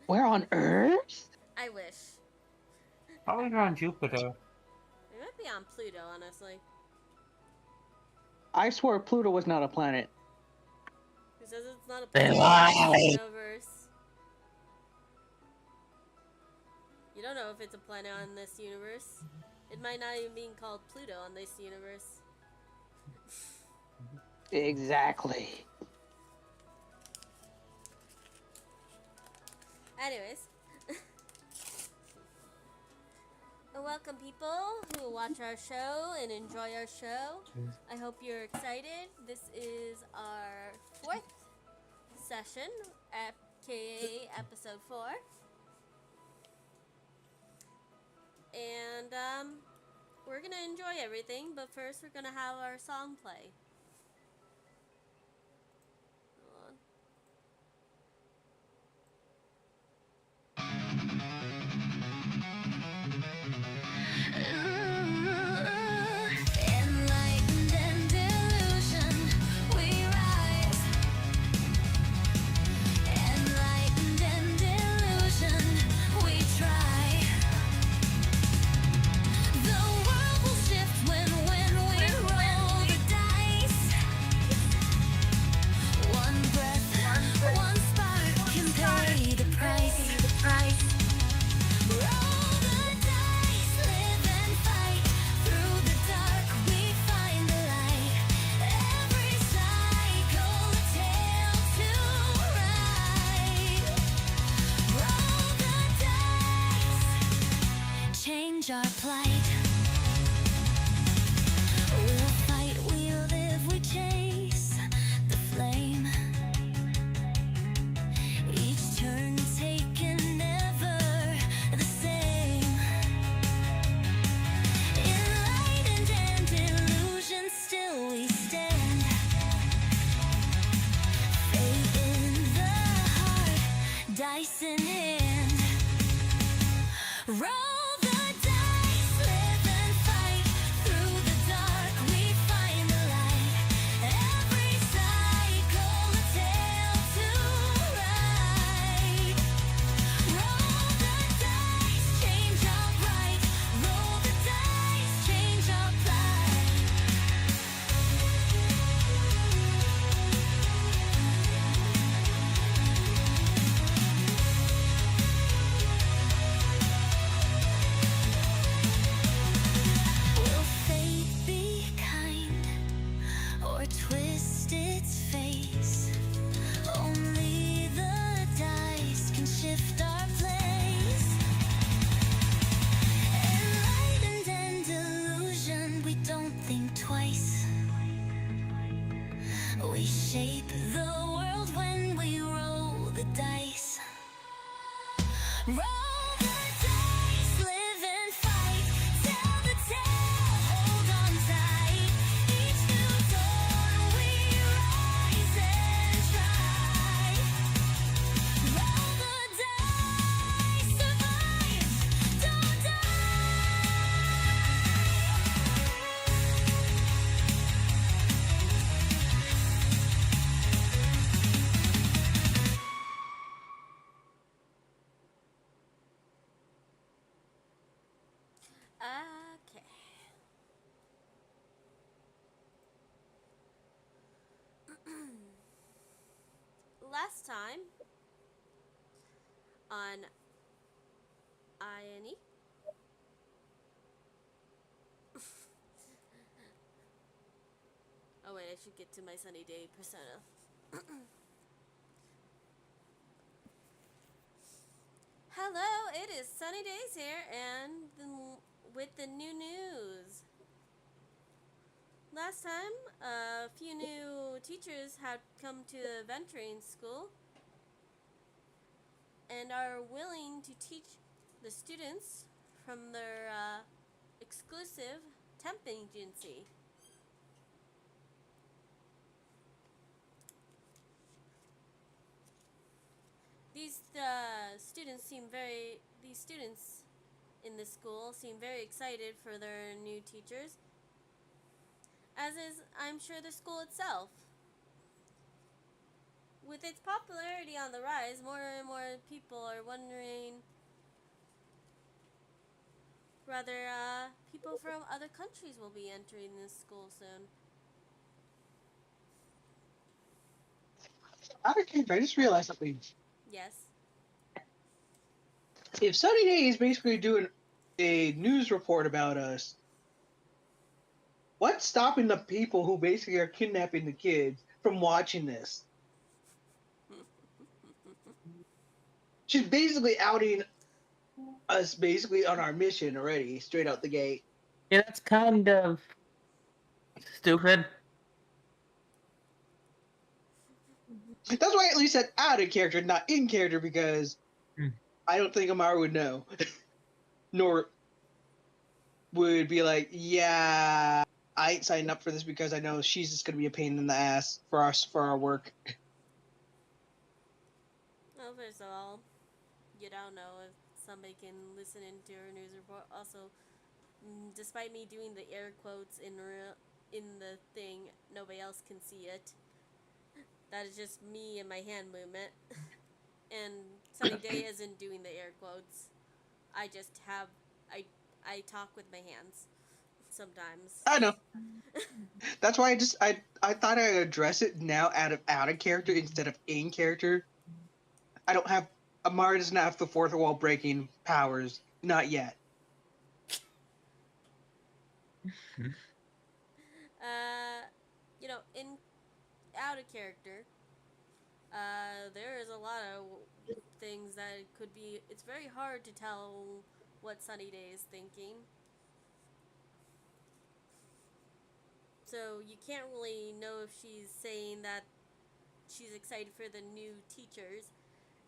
Where on Earth? I wish. Probably on Jupiter. It might be on Pluto, honestly. I swear Pluto was not a planet. Who says it's not a They planet in this lie. universe? You don't know if it's a planet on this universe. It might not even be called Pluto on this universe. Exactly. Anyways. Welcome people who watch our show and enjoy our show. I hope you're excited. This is our 4th session, aka episode 4. And we're gonna enjoy everything, but first we're gonna have our song play. Hold on. Enlightened and delusion, we rise. Enlightened and delusion, we try. The world will shift when we roll the dice. One breath, one spark can pay the price. Roll the dice, live and fight. Through the dark we find the light. Every cycle a tale to write. Roll the dice, change our plight. We'll fight, we live, we chase the flame. Each turn taken, never the same. Enlightened and illusion, still we stand. Fate in the heart, dice in hand. Roll the dice, live and fight. Through the dark we find the light. Every cycle a tale to write. Roll the dice, change our plight. Roll the dice, change our plight. Will fate be kind or twist its face? Only the dice can shift our place. Enlightened and delusion, we don't think twice. We shape the world when we roll the dice. Roll the dice, live and fight. Tell the tale, hold on tight. Each new dawn we rise and try. Roll the dice, survive, don't Okay. Last time on INE. Oh wait, I should get to my sunny day persona. Hello, it is Sunny Days here, and with the new news. Last time, a few new teachers had come to the venturing school and are willing to teach the students from their exclusive temp agency. These students in this school seem very excited for their new teachers, as is, I'm sure, the school itself. with its popularity on the rise, more and more people are wondering. Rather, people from other countries will be entering this school soon. I just realized something. Yes. If Sunny Day is basically doing a news report about us, what's stopping the people who basically are kidnapping the kids from watching this? She's basically outing us basically on our mission already, straight out the gate. Yeah, that's kind of stupid. That's why I at least said out of character, not in character, because Hmm. I don't think Amara would know. Nor would be like, yeah, I ain't signing up for this because I know she's just gonna be a pain in the ass for us for our work. Well, first of all, you don't know if somebody can listen into your news report. Also, despite me doing the air quotes in the thing, nobody else can see it. That is just me and my hand movement. And Sunny Day isn't doing the air quotes. I just have I talk with my hands sometimes. I know. That's why I thought I'd address it now out of character instead of in character. I don't have Amara doesn't have the fourth wall breaking powers, not yet. You know, in out of character, there is a lot of things that could be. It's very hard to tell what Sunny Day is thinking. So you can't really know if she's saying that she's excited for the new teachers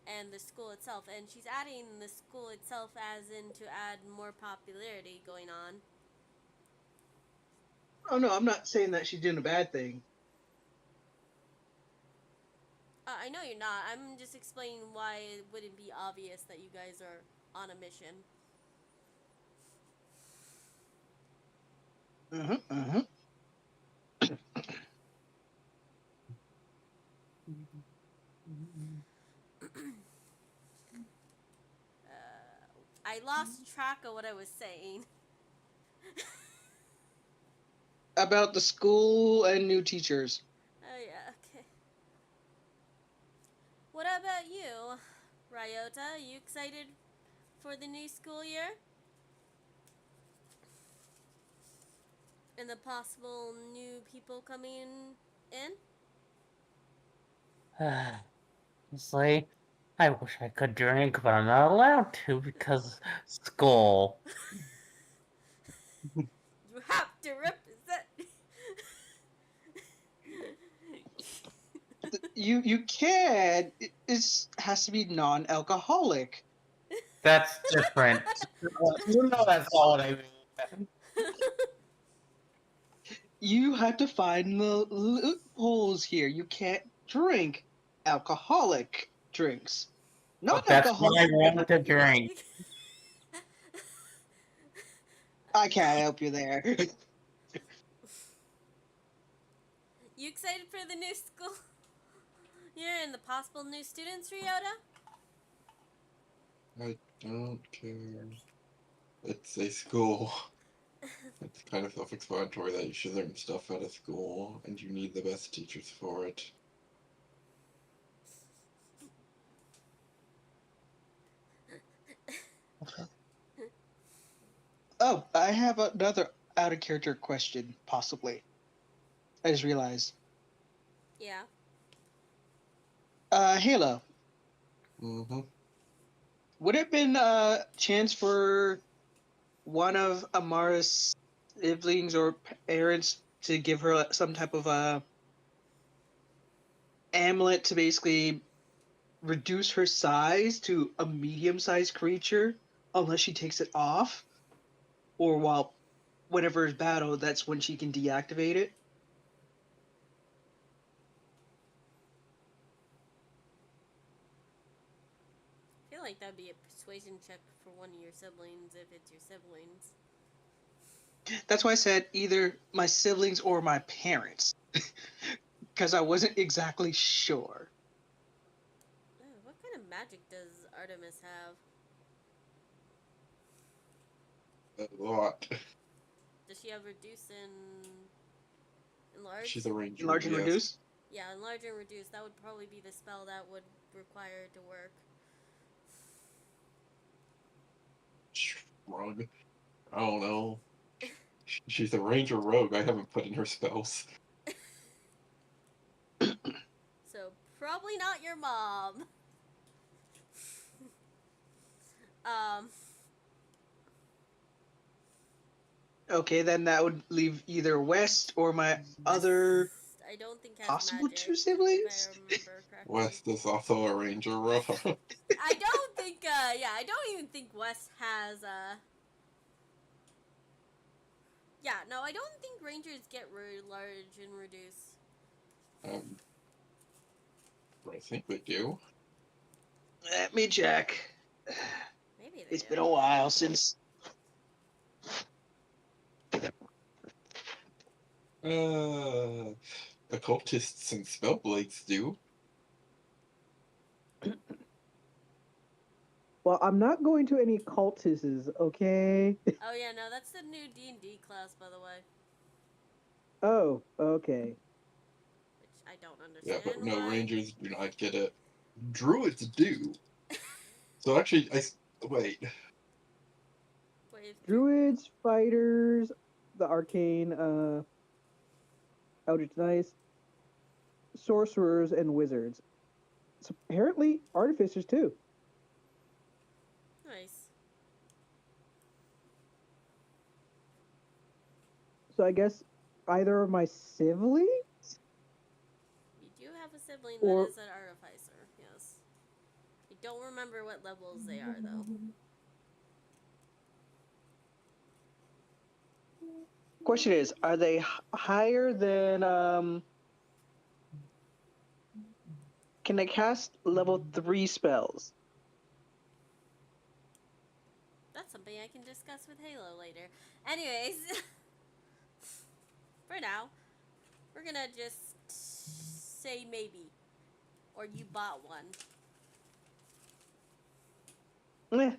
and the school itself, and she's adding the school itself as in to add more popularity going on. Oh no, I'm not saying that she's doing a bad thing. I know you're not. I'm just explaining why it wouldn't be obvious that you guys are on a mission. I lost track of what I was saying. About the school and new teachers. Oh yeah, okay. What about you, Ryota? You excited for the new school year? And the possible new people coming in? Honestly, I wish I could drink, but I'm not allowed to because school. You have to represent. You can. It has to be non-alcoholic. That's different. You know that's not what I mean. You have to find the loopholes here. You can't drink alcoholic drinks. But that's what I Non-alcoholic. want to drink. I can't help you there. You excited for the new school year and the possible new students, Ryota? I don't care. It's a school. It's kind of self-explanatory that you should learn stuff out of school, and you need the best teachers for it. Oh, I have another out of character question, possibly. I just realized. Yeah. Halo. Mm-hmm. Would it have been a chance for one of Amara's siblings or parents to give her some type of amulet to basically reduce her size to a medium-sized creature unless she takes it off? Or whenever it's battle, that's when she can deactivate it? I feel like that'd be a persuasion check for one of your siblings if it's your siblings. That's why I said either my siblings or my parents. Because I wasn't exactly sure. magic does Artemis have? A lot. Does she have reduce and enlarge? She's a ranger. Enlarge and yes. reduce. Yeah, enlarge and reduce. That would probably be the spell that would require it to work. Shrug. I don't know. She's a ranger rogue. I haven't put in her spells. So probably not your mom. um. Okay, then that would leave either West or my other West, I don't think has possible magic, two if siblings. I remember correctly. West is also a ranger rogue. I don't think. Yeah, I don't even think West has. Yeah, no, I don't think Rangers get large and reduce. I think we do. Let me check. Maybe they It's do. been a while since. Occultists and spellblades do. Well, I'm not going to any cultists, okay? Oh yeah, no, that's the new D&D class, by the way, Oh, okay. which I don't Yeah, understand but no, why. rangers do not get it. Druids do. So actually, wait. Wait, Druids, fighters, the arcane, Eldritch Knights, sorcerers, and wizards. So apparently, artificers too. nice. So I guess either of my siblings? You do have a sibling Or- that is an artificer, yes. I don't remember what levels they are, though. Question is, are they higher than? Can they cast level 3 spells? That's something I can discuss with Halo later. Anyways, for now, we're gonna just say maybe. Or you bought one.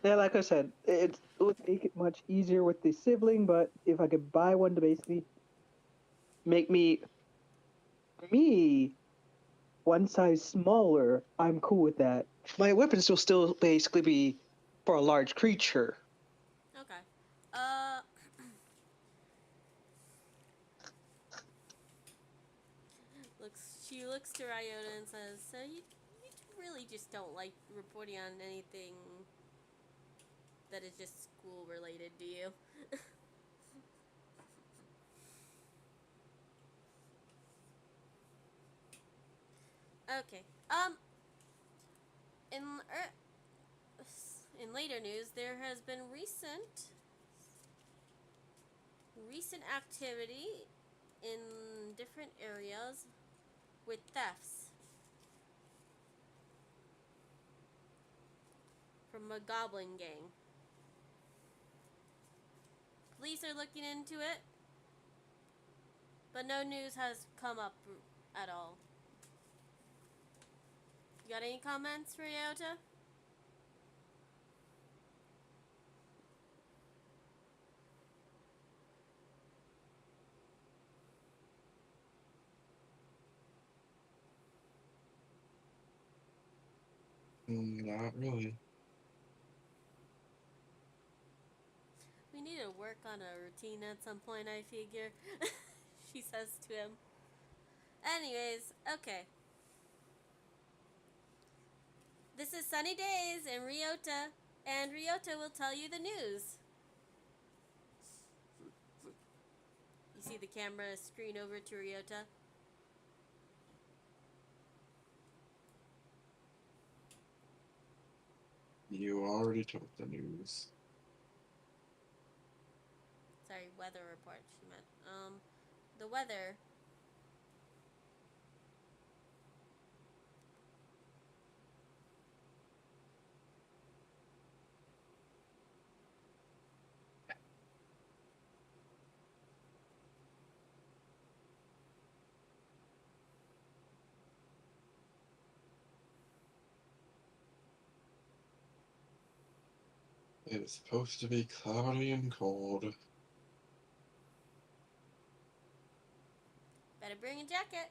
Yeah, like I said, It would make it much easier with the sibling, but if I could buy one to basically make me one size smaller, I'm cool with that. my weapons will still basically be for a large creature. Okay. She looks to Ryota and says, so you really just don't like reporting on anything that is just school related, do you? Okay. In later news, there has been recent activity in different areas with thefts from a goblin gang. Police are looking into it, but no news has come up at all. You got any comments, Ryota? Not really. We need to work on a routine at some point, I figure. She says to him. Anyways, okay. This is Sunny Days and Ryota will tell you the news. You see the camera screen over to Ryota? You already told the news. Sorry, weather report, she meant. The weather. It is supposed to be cloudy and cold. Better bring a jacket.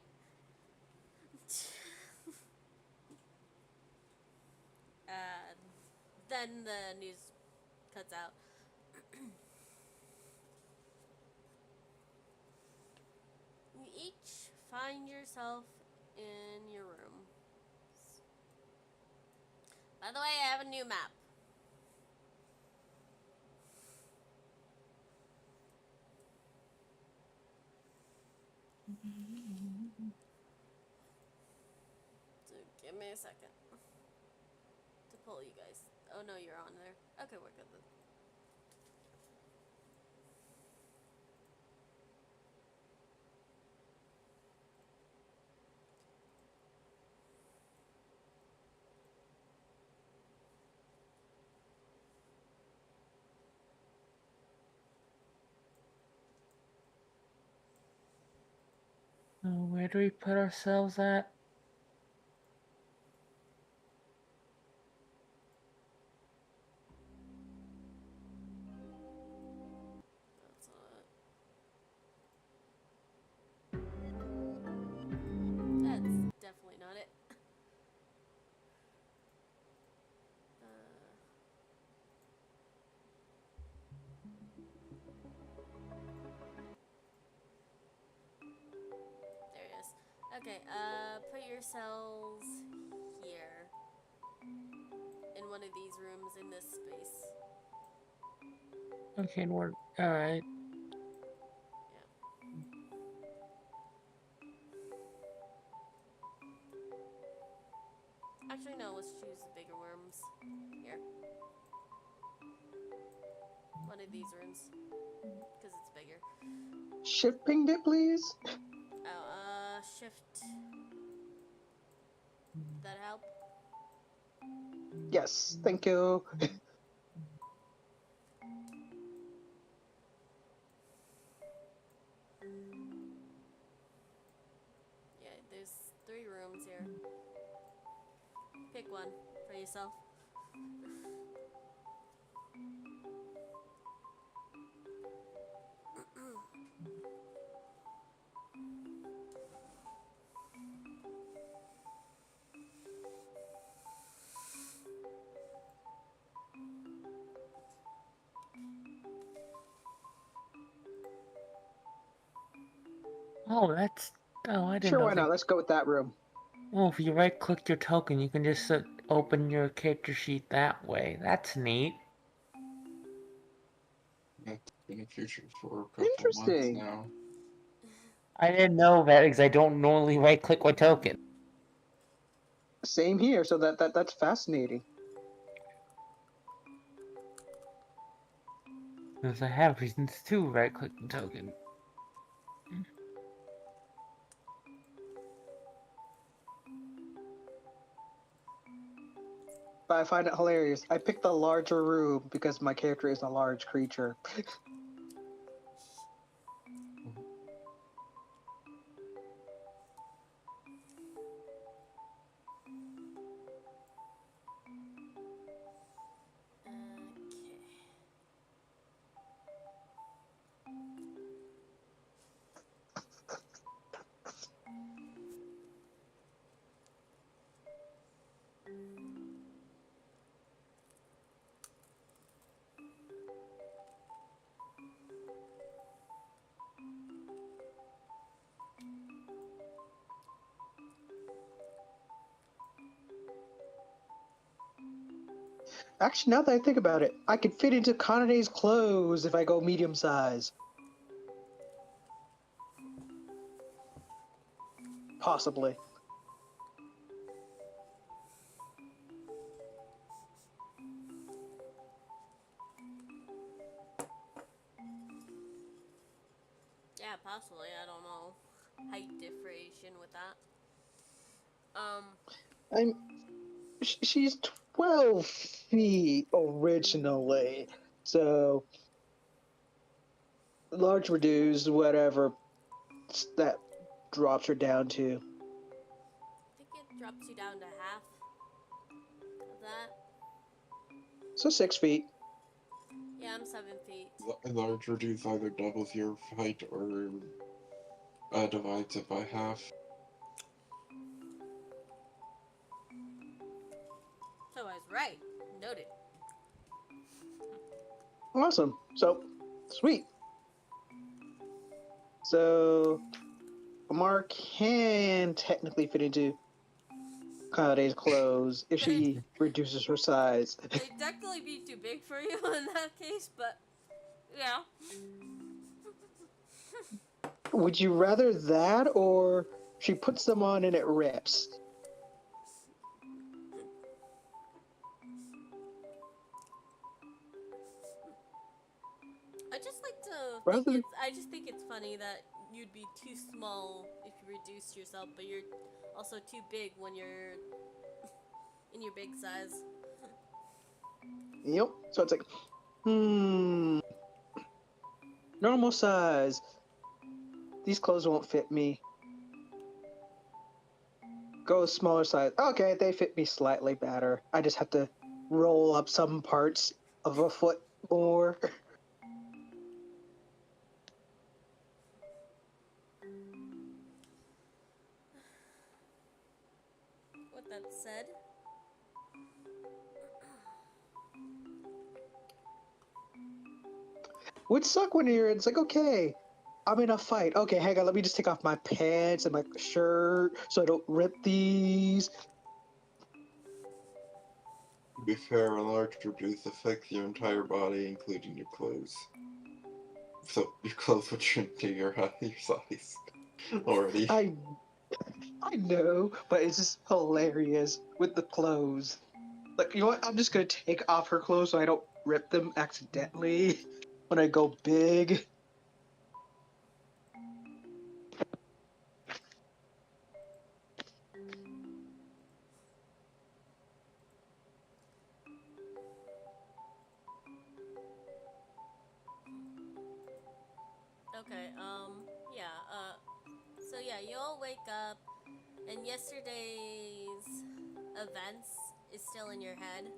Then the news cuts out. You each find yourself in your room. By the way, I have a new map. So give me a second to pull you guys. Oh no, you're on there. Okay, we're good then. Where do we put ourselves at? That's definitely not it. There it is. Okay, put yourselves here. In one of these rooms in this space. Okay, and we're alright. Actually, no, let's choose the bigger rooms. Here. One of these rooms. Because it's bigger. Shift pinged it, please. Oh, shift. That help? Yes, thank you. Yeah, there's 3 rooms here. Pick one for yourself. Oh, that's. Oh, I didn't Sure, know. why not? Let's go with that room. Oh, if you right click your token, you can just open your character sheet that way. That's neat. That's been a feature for a couple months Interesting. now. I didn't know that because I don't normally right click my token. Same here, so that's fascinating. Because I have reasons to right click the token. But I find it hilarious. I picked the larger room because my character is a large creature. Okay. Actually, now that I think about it, I could fit into Kanade's clothes if I go medium size. Possibly. Yeah, possibly. I don't know. Height differentiation with that. She's 12 feet originally, so large reduced, whatever that drops her down to. I think it drops you down to half of that. So 6 feet. Yeah, I'm 7 feet. Large reduce either doubles your height or divides it by half. So I was right. Noted. Awesome. So, sweet. So, Amar can technically fit into Kade's clothes if she reduces her size. They'd technically be too big for you in that case, but yeah. Would you rather that, or she puts them on and it rips? I just like to Rather- think I just think it's funny that you'd be too small if you reduced yourself, but you're also too big when you're in your big size. Yep. So it's like, normal size. These clothes won't fit me. Go smaller size. Okay, they fit me slightly better. I just have to roll up some parts of a foot more. With that said, Would suck when it's like, okay, I'm in a fight. Okay, hang on, let me just take off my pants and my shirt so I don't rip these. To be fair, a large reduce affects your entire body, including your clothes. So your clothes would shrink to your size already. I know, but it's just hilarious with the clothes. Like, you know what? I'm just gonna take off her clothes so I don't rip them accidentally when I go big. okay, yeah, so yeah, you all wake up, and yesterday's events is still in your head.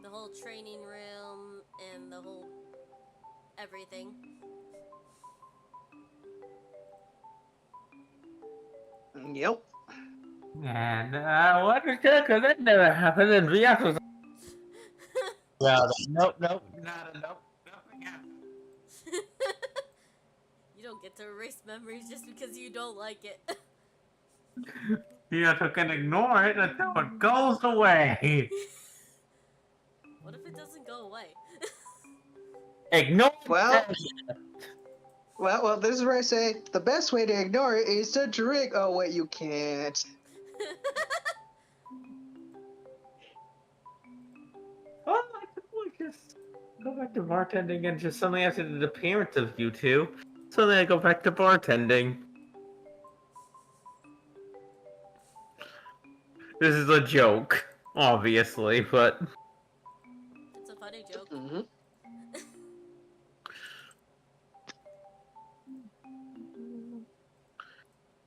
The whole training room and the whole everything. Yep. And what is that? Because that never happened. And Rias was well, nope, nope, nope, nothing happened. You don't get to erase memories just because you don't like it. You have can ignore it until it goes away. What if it doesn't go away? Ignore Well, it. well, this is where I say the best way to ignore it is to drink. Oh wait, you can't. Well, I could always just go back to bartending and just suddenly after the appearance of you two, so then I go back to bartending. This is a joke, obviously, but It's a funny joke. Mm-hmm.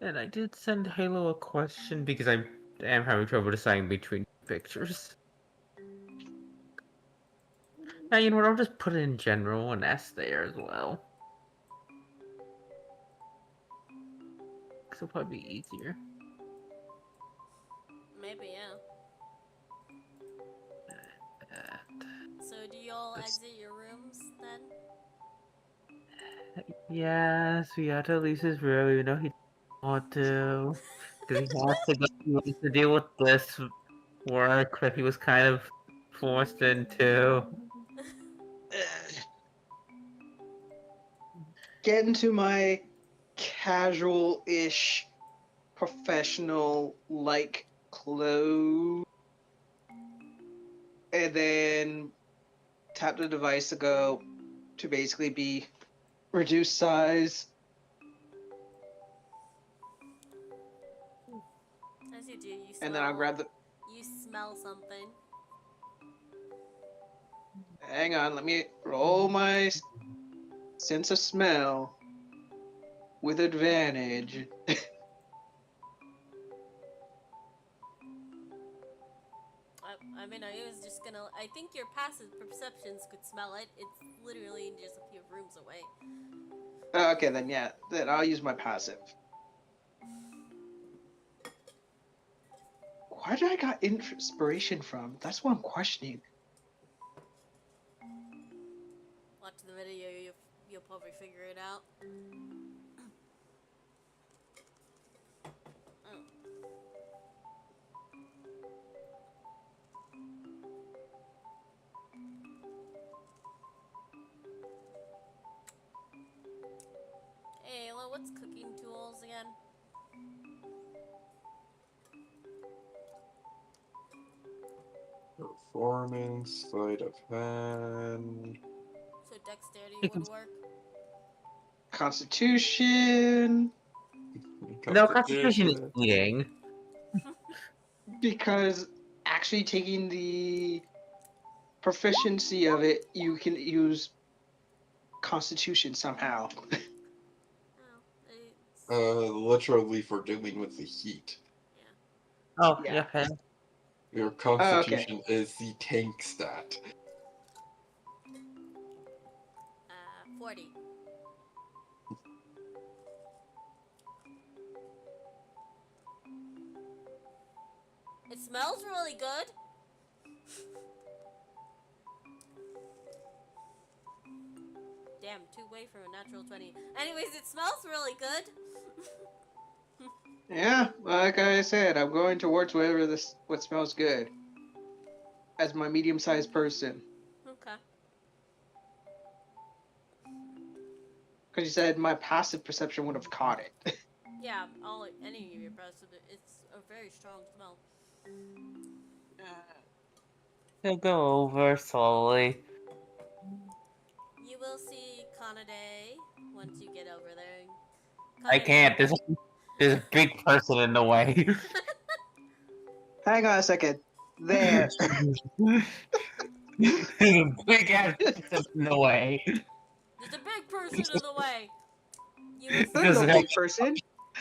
and I did send Halo a question because I am having trouble deciding between pictures. Now you know what? I'll just put it in general and ask there as well. This will probably be easier. Maybe, yeah. So do you all That's- exit your rooms then? Yes, we had to leave his room, even though he didn't want to. Because he has to deal with this work that he was kind of forced into. Get into my casual-ish, professional-like clothes, and then tap the device to go to basically be reduced size. As you do, you smell. And then I'll grab the. You smell something. Hang on, let me roll my sense of smell with advantage. I mean, I was just gonna. I think your passive perceptions could smell it. It's literally just a few rooms away. Okay, then yeah, then I'll use my passive. Where did I got inspiration from? That's what I'm questioning. Watch the video, you'll probably figure it out. Oh. Hey, Ayla, what's cooking tools again? Performance, sleight of hand. So dexterity You can- would work. Constitution, No, Constitution is Constitution. eating. because actually taking the proficiency of it, you can use Constitution somehow. Oh, it's, Literally for dealing with the heat. Oh, Yeah. yeah. Okay. Your Okay. constitution is the tank stat. 40. It smells really good. Damn, 2 away from a natural 20. Anyways, it smells really good. Yeah, like I said, I'm going towards what smells good. As my medium-sized person, Okay. because you said my passive perception would have caught it. Yeah, any of your breaths, it's a very strong smell. He'll go over slowly. You will see Kanade once you get over there. I Kanade- can't. There's a big person in the way. Hang on a second. There. There's a big ass person in the way. There's a big person in the way. You will There's doesn't no help. big person.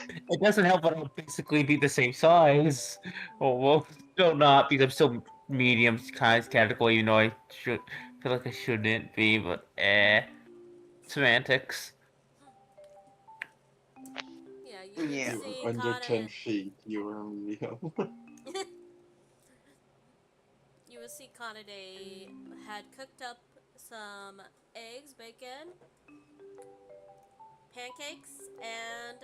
It doesn't help, but I'll basically be the same size. Oh, well, still not, because I'm still medium size category, even though I feel like I shouldn't be, but semantics. Yeah, you will Yeah. see Under 10 Kanade. feet, you are medium. You will see Kanade had cooked up some eggs, bacon, pancakes, and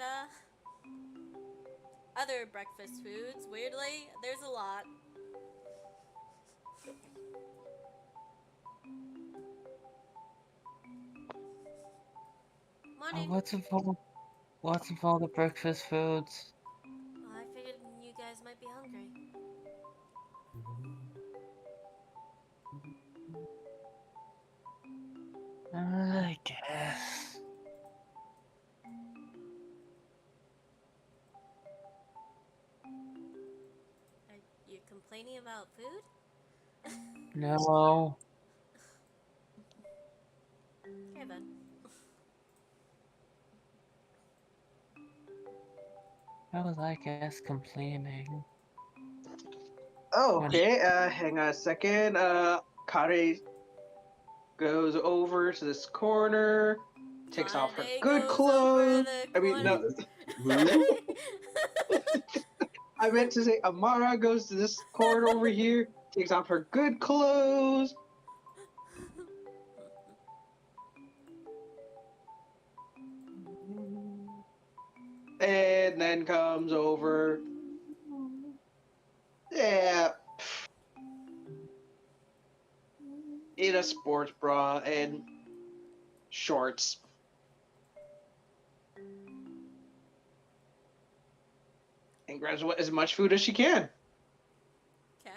other breakfast foods. Weirdly, there's a lot. Morning. What's involved the breakfast foods? Oh, I figured you guys might be hungry. I guess. Are you complaining about food? No. Okay then. I was, I guess, complaining. Oh, okay. Hang on a second. Kare goes over to this corner, takes off her Kanade good goes over clothes. the I mean, no. corner. I meant to say Amara goes to this corner over here, takes off her good clothes. And then comes over. Yeah. In a sports bra and shorts. And grabs as much food as she can. Okay.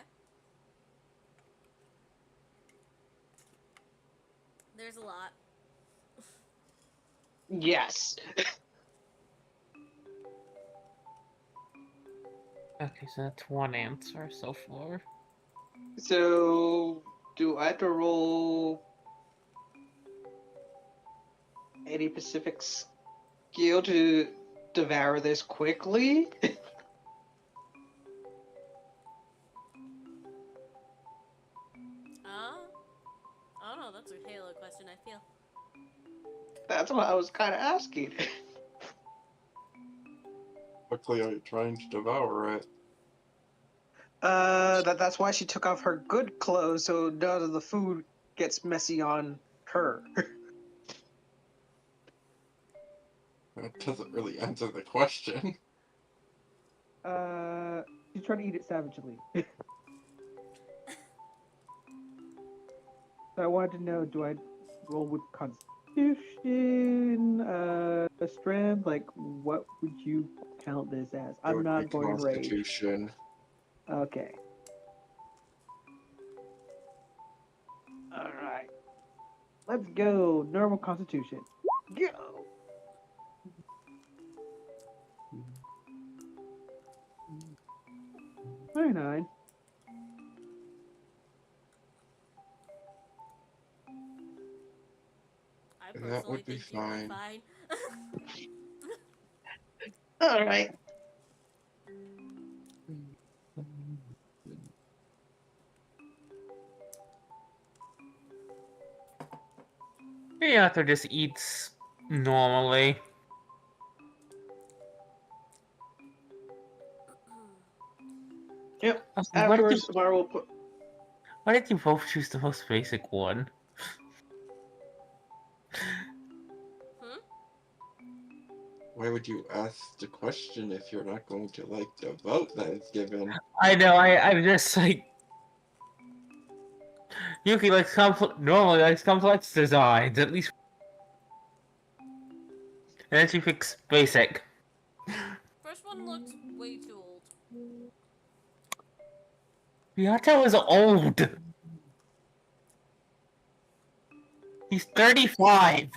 There's a lot. Yes. Okay, so that's one answer so far. So, do I have to roll any specific skill to devour this quickly? that's a Halo question, I feel. That's what I was kind of asking. Quickly are you trying to devour it? That's why she took off her good clothes so none of the food gets messy on her. That doesn't really answer the question. She's trying to eat it savagely. So I wanted to know, do I roll with Constitution, Strength? Like, what would you count this as? It I'm would be not going rage. Constitution. Okay. All right. Let's go. Normal Constitution. Go. Very nice. I That personally would be think you'd be fine. fine. All right. Beato just eats normally. Yep. Also, why did Afterwards, Samara will put. why did you both choose the most basic one? Why would you ask the question if you're not going to like the vote that is given? I know, I'm just like... Yuki likes normally likes complex designs, at least... And then she picks basic. First one looks way too old. Beato is old! He's 35!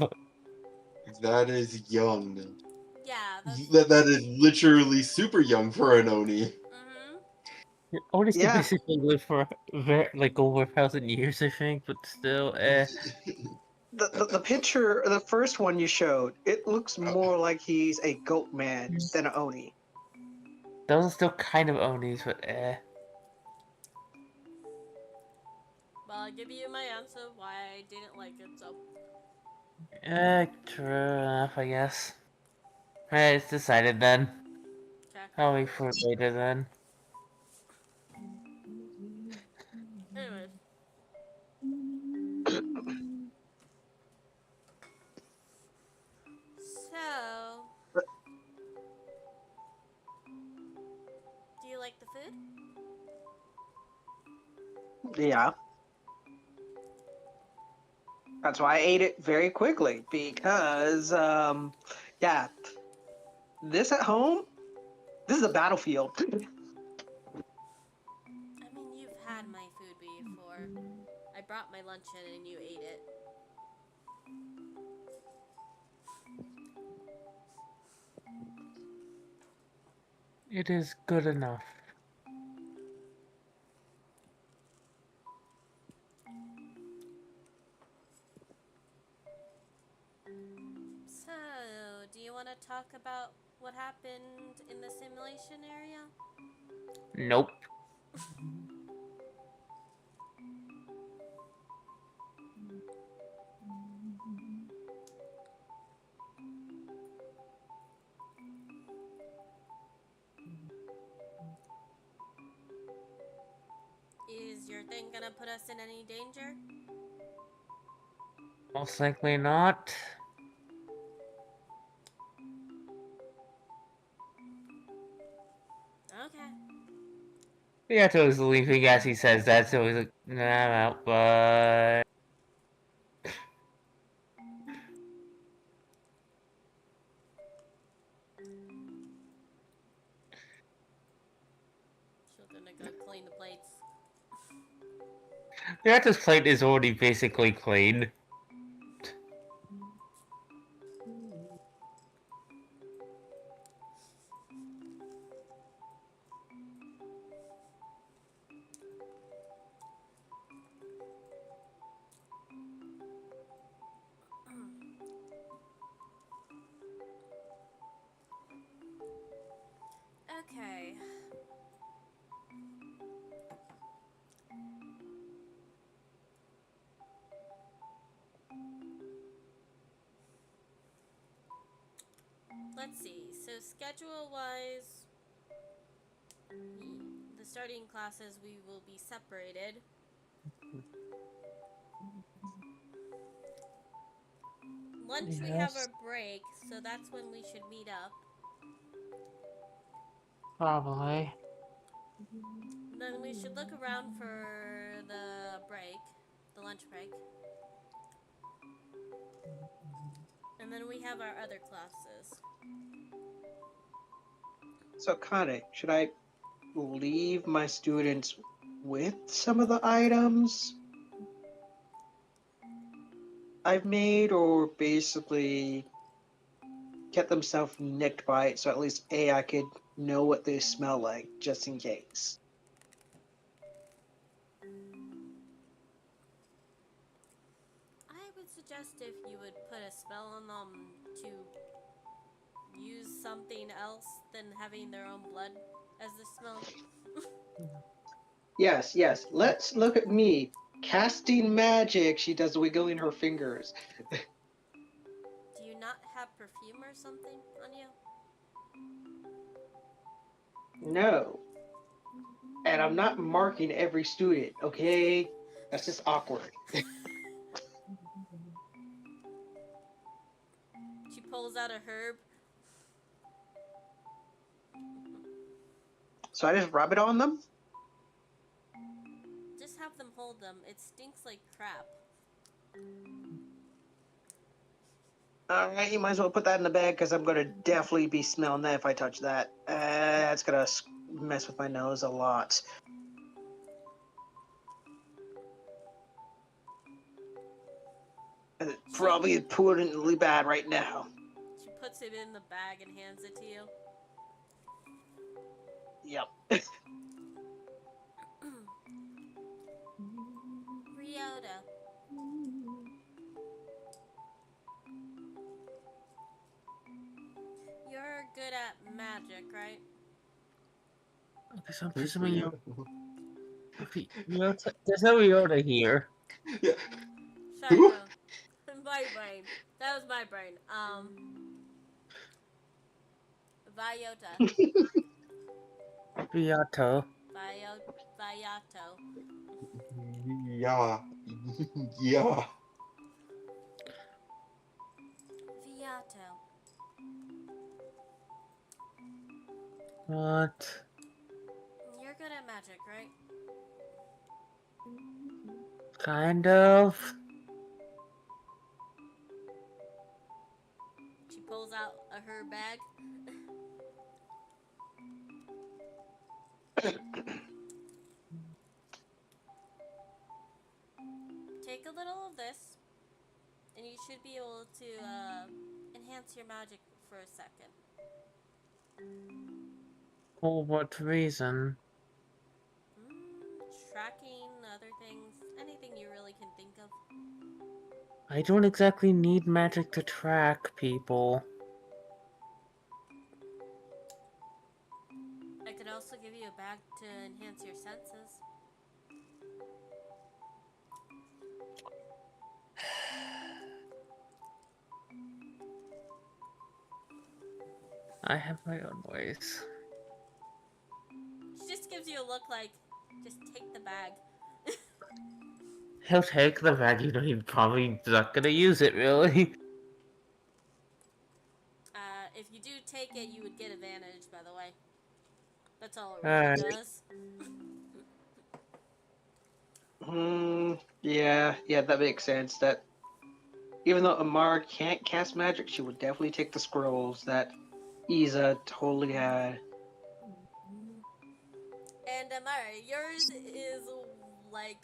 That is young. Yeah, that's. That is literally super young for an Oni. Mm-hmm. Otis Yeah. basically lived for like over 1,000 years, I think, but still, The picture, the first one you showed, it looks more like he's a goat man than an Oni. Those are still kind of Onis, but Well, I'll give you my answer why I didn't like it, so. true enough, I guess. Alright, it's decided then. Okay. I'll wait for it later then. Anyways. So. Do you like the food? Yeah. That's why I ate it very quickly because, yeah, this at home, this is a battlefield. I mean, you've had my food before. I brought my lunch in and you ate it. It is good enough. So, do you want to talk about what happened in the simulation area? Nope. Is your thing gonna put us in any danger? Most likely not. Okay. Beato is leaving as he says that, so he's like, nah, I'm out, bye. She's gonna go clean the plates. Beato's plate is already basically clean. Okay. let's see. So schedule wise, the starting classes we will be separated. Lunch we have Yes. our break, so that's when we should meet up. Probably. Then we should look around for the break, the lunch break. And then we have our other classes. So, Kane, should I leave my students with some of the items I've made, or basically get themselves nicked by it so at least I could know what they smell like, just in case? I would suggest if you would put a spell on them to use something else than having their own blood as the smell. Yes, yes. Let's look at me. Casting magic, she does wiggling her fingers. Do you not have perfume or something on you? No. And I'm not marking every student, okay? That's just awkward. She pulls out a herb. So I just rub it on them? Just have them hold them. It stinks like crap. Alright, you might as well put that in the bag because I'm going to definitely be smelling that if I touch that. That's going to mess with my nose a lot. It's probably prudently bad right now. She puts it in the bag and hands it to you. Yep. Ryota. You're good at magic, right? Okay, so I'm Who's presuming Rio? there's no Ryota here. Yeah. Shaiko. My brain. That was my brain. Vyota. Ryato. Vyato. Yeah. Yeah. Vyato. What? You're good at magic, right? Kind of. She pulls out her bag. Take a little of this, and you should be able to enhance your magic for a second. For what reason? Tracking, other things, anything you really can think of. I don't exactly need magic to track people. I could also give you a bag to enhance your senses. I have my own ways. She just gives you a look like, just take the bag. He'll take the bag, you know, he's probably not gonna use it, really. If you do take it, you would get advantage, by the way. That's all it really Alright. does. Yeah, that makes sense. That even though Amara can't cast magic, she would definitely take the scrolls that Iza totally had. And Amara, yours is like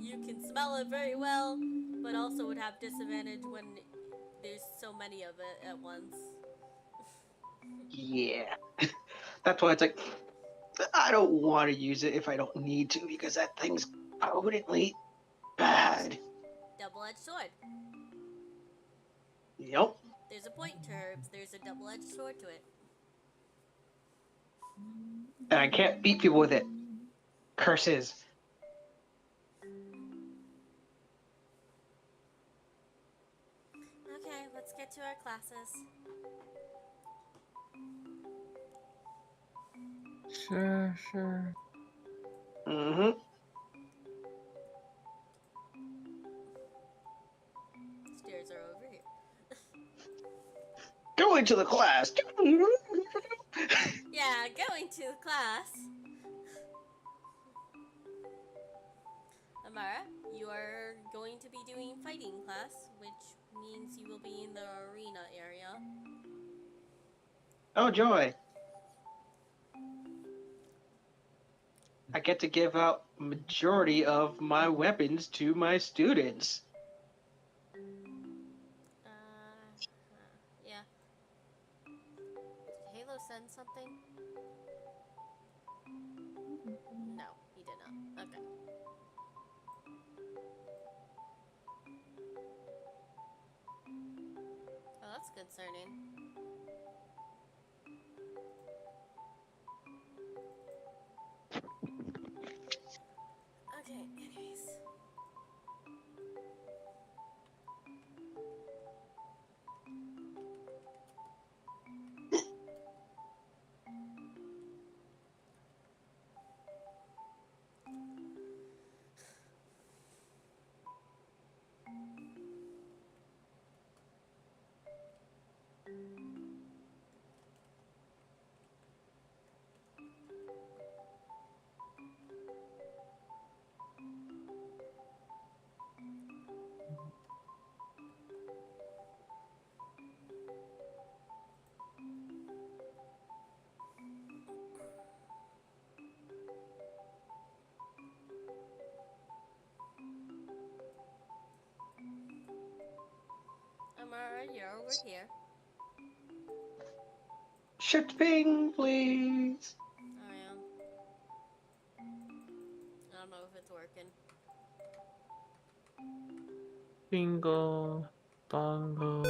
you can smell it very well, but also would have disadvantage when there's so many of it at once. Yeah. That's why it's like, I don't want to use it if I don't need to, because that thing's potently bad. Double-edged sword. Yep. There's a point to herbs. There's a double-edged sword to it. And I can't beat people with it. Curses. Okay. Okay, let's get to our classes. Sure, sure. Mm-hmm. Stairs are over here. Going to the class. Yeah, going to class. Amara, you are going to be doing fighting class, which means you will be in the arena area. Oh, joy. I get to give out majority of my weapons to my students. Yeah. Did Halo send something? No, he did not. Okay. Oh, that's concerning. Okay, anyways. Amara, you're over here. Shipping, please. I am. I don't know if it's working. Bingo, bongo,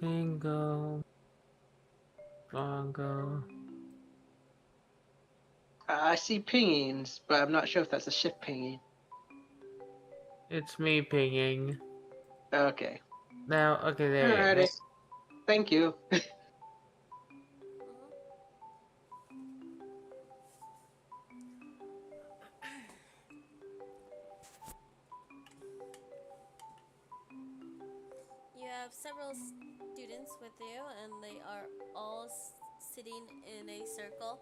bingo, bongo. I see pingings, but I'm not sure if that's a ship pinging. It's me pinging. Okay. Now, okay, there you Alrighty. go. Thank you. You have several students with you, and they are all sitting in a circle.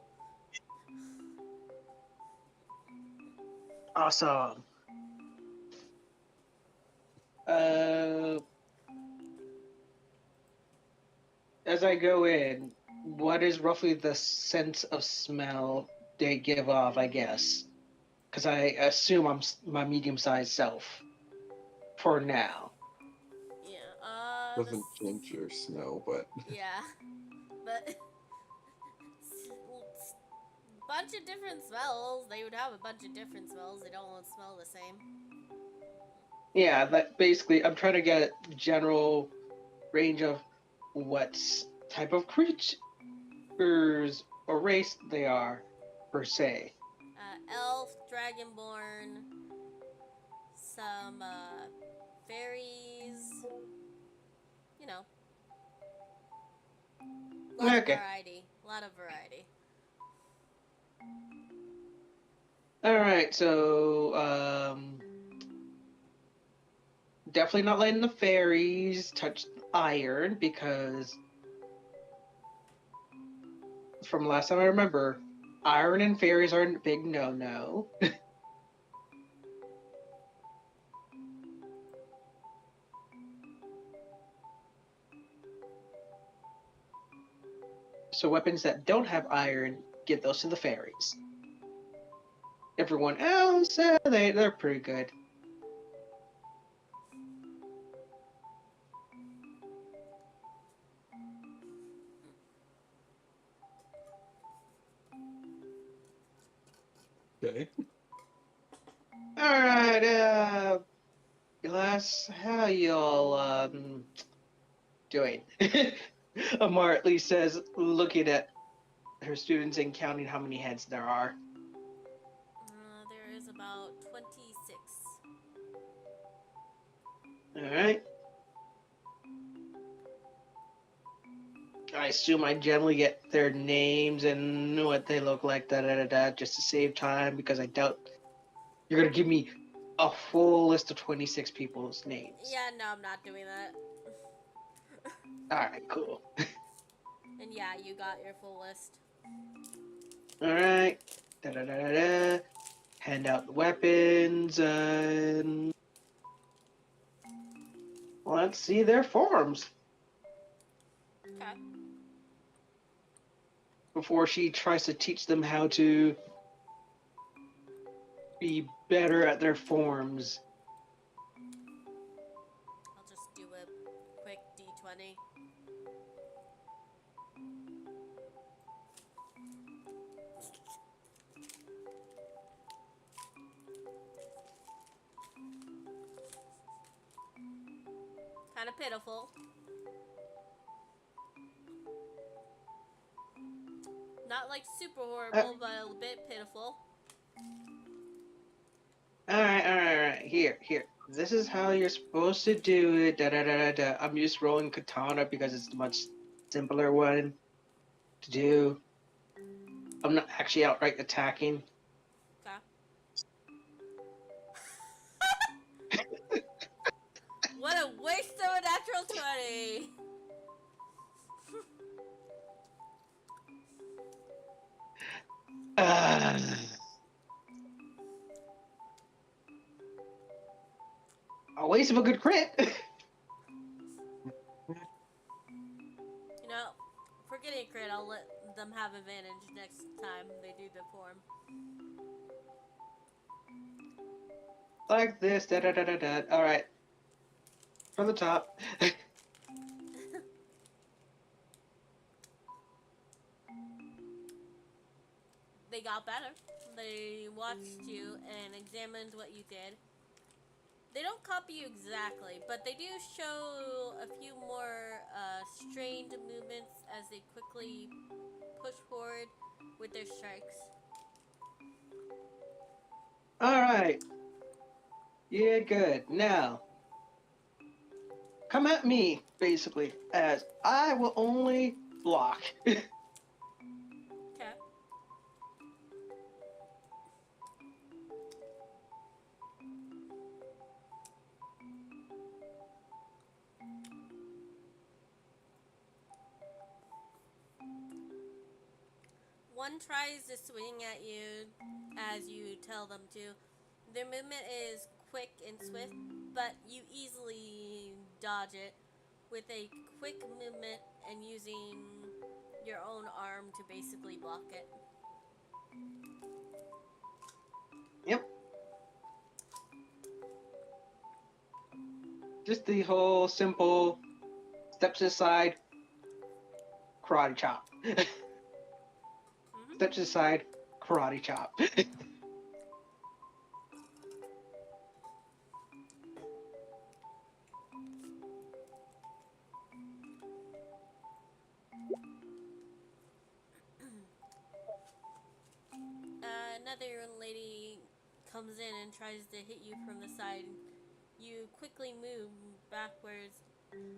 Awesome. As I go in, what is roughly the sense of smell they give off, I guess? Because I assume my medium-sized self for now. Yeah, Doesn't change your smell, but Yeah, but bunch of different smells. They would have a bunch of different smells. They don't all smell the same. Yeah, that basically, I'm trying to get a general range of what type of creatures or race they are, per se. Elf, dragonborn, some fairies. You know, lot of Okay. variety. Lot of variety. Alright, so, definitely not letting the fairies touch iron because from last time I remember, iron and fairies are a big no-no. So weapons that don't have iron, give those to the fairies. Everyone else, they're pretty good. okay. Alright, Glass, how y'all, doing? Amar at least says, looking at her students and counting how many heads there are. There is about 26. Alright. I assume I generally get their names and what they look like, just to save time, because I doubt you're gonna give me a full list of 26 people's names. Yeah, no, I'm not doing that. Alright, cool. And yeah, you got your full list. Alright. Hand out the weapons, and let's see their forms Okay. before she tries to teach them how to be better at their forms. I'll just do a quick D20. Kind of pitiful. Not like super horrible, but a bit pitiful. Alright. Here. This is how you're supposed to do it. I'm just rolling katana because it's a much simpler one to do. I'm not actually outright attacking. Okay. What a waste of a natural 20! A waste of a good crit. You know, for getting a crit, I'll let them have advantage next time they do the form. Like this. Alright. From the top. They got better. They watched you and examined what you did. They don't copy you exactly, but they do show a few more strained movements as they quickly push forward with their strikes. Alright. Yeah, good. Now, come at me, basically, as I will only block. Okay. One tries to swing at you as you tell them to. Their movement is quick and swift, but you easily dodge it with a quick movement and using your own arm to basically block it. Yep. Just the whole simple steps aside, karate chop. Mhm. Steps aside, karate chop. Another lady comes in and tries to hit you from the side. You quickly move backwards,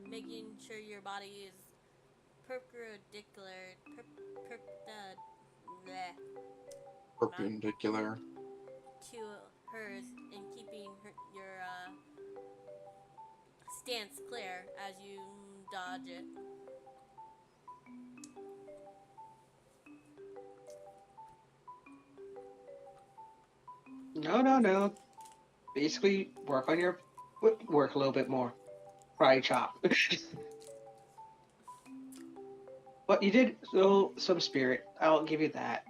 making sure your body is perpendicular, bleh, Perpendicular. to hers and keeping your stance clear as you dodge it. No. Basically, work on your footwork a little bit more. Karate chop. But you did show some spirit. I'll give you that.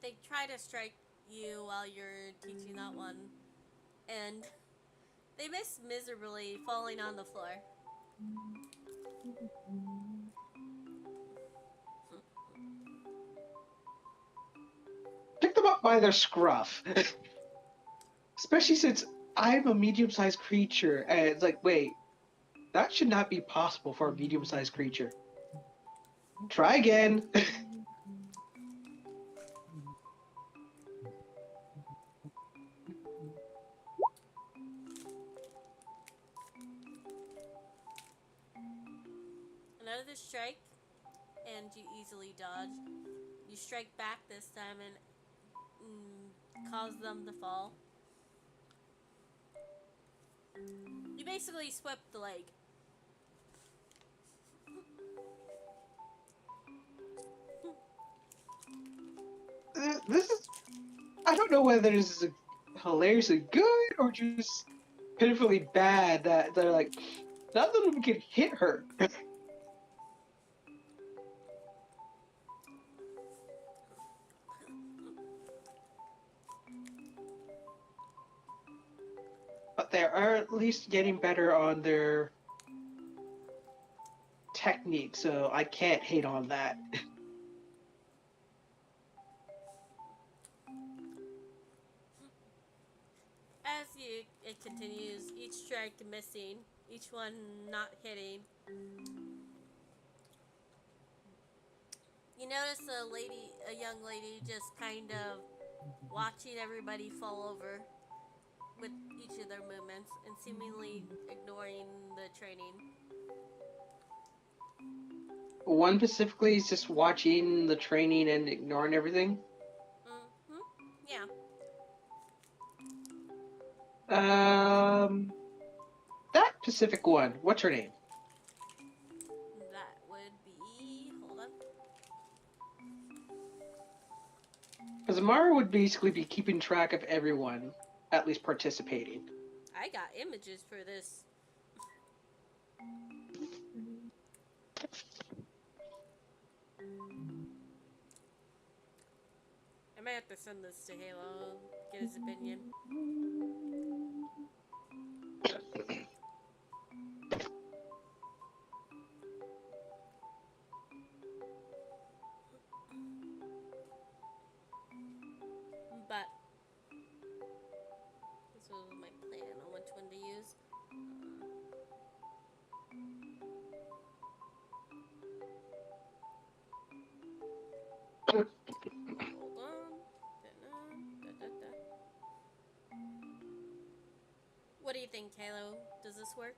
They try to strike you while you're teaching that one, and they miss miserably, falling on the floor. Pick them up by their scruff. Especially since I'm a medium-sized creature, and it's like, wait, that should not be possible for a medium-sized creature. Try again. the strike, and you easily dodge. You strike back this time and cause them to fall. You basically swept the leg. This is. I don't know whether this is hilariously good or just pitifully bad that they're like, none of them can hit her. But they are at least getting better on their technique, so I can't hate on that. As it continues, each strike missing, each one not hitting. You notice a young lady, just kind of watching everybody fall over with each of their movements and seemingly ignoring the training. One specifically is just watching the training and ignoring everything. Yeah. That specific one. What's her name? That would be. Hold on. Because Amara would basically be keeping track of everyone, at least participating. I got images for this. I might have to send this to Halo, get his opinion. But this was my plan on which one to use. Hold on. Da-da-da. What do you think, Halo? Does this work?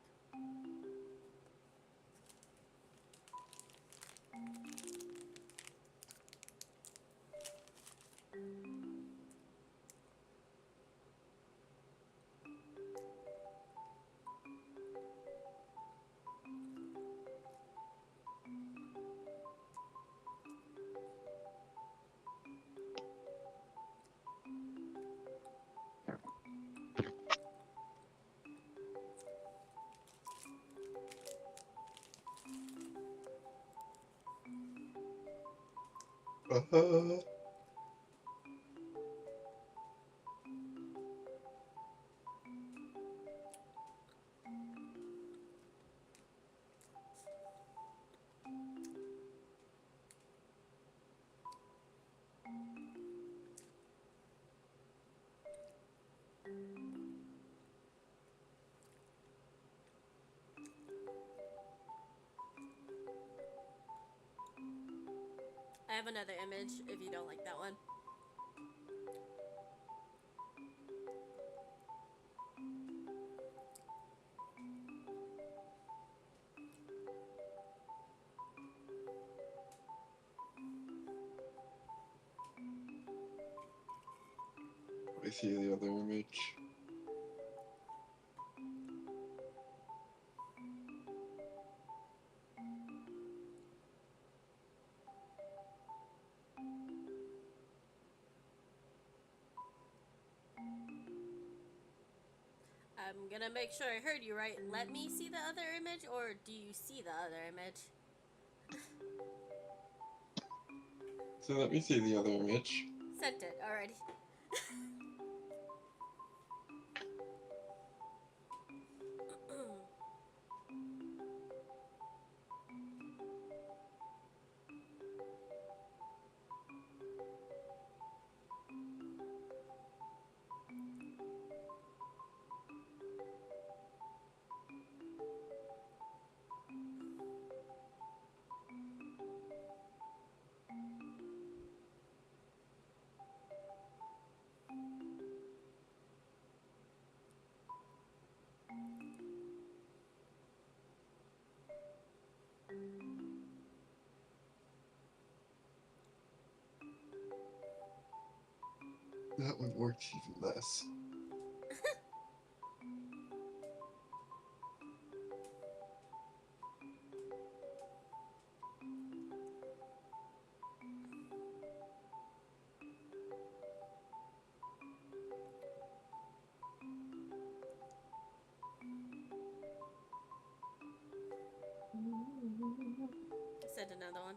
I have another image if you don't like that one. I see the other image. I'm gonna make sure I heard you right. Let me see the other image, or do you see the other image? So let me see the other image. Sent it already. That one works even less. I said another one.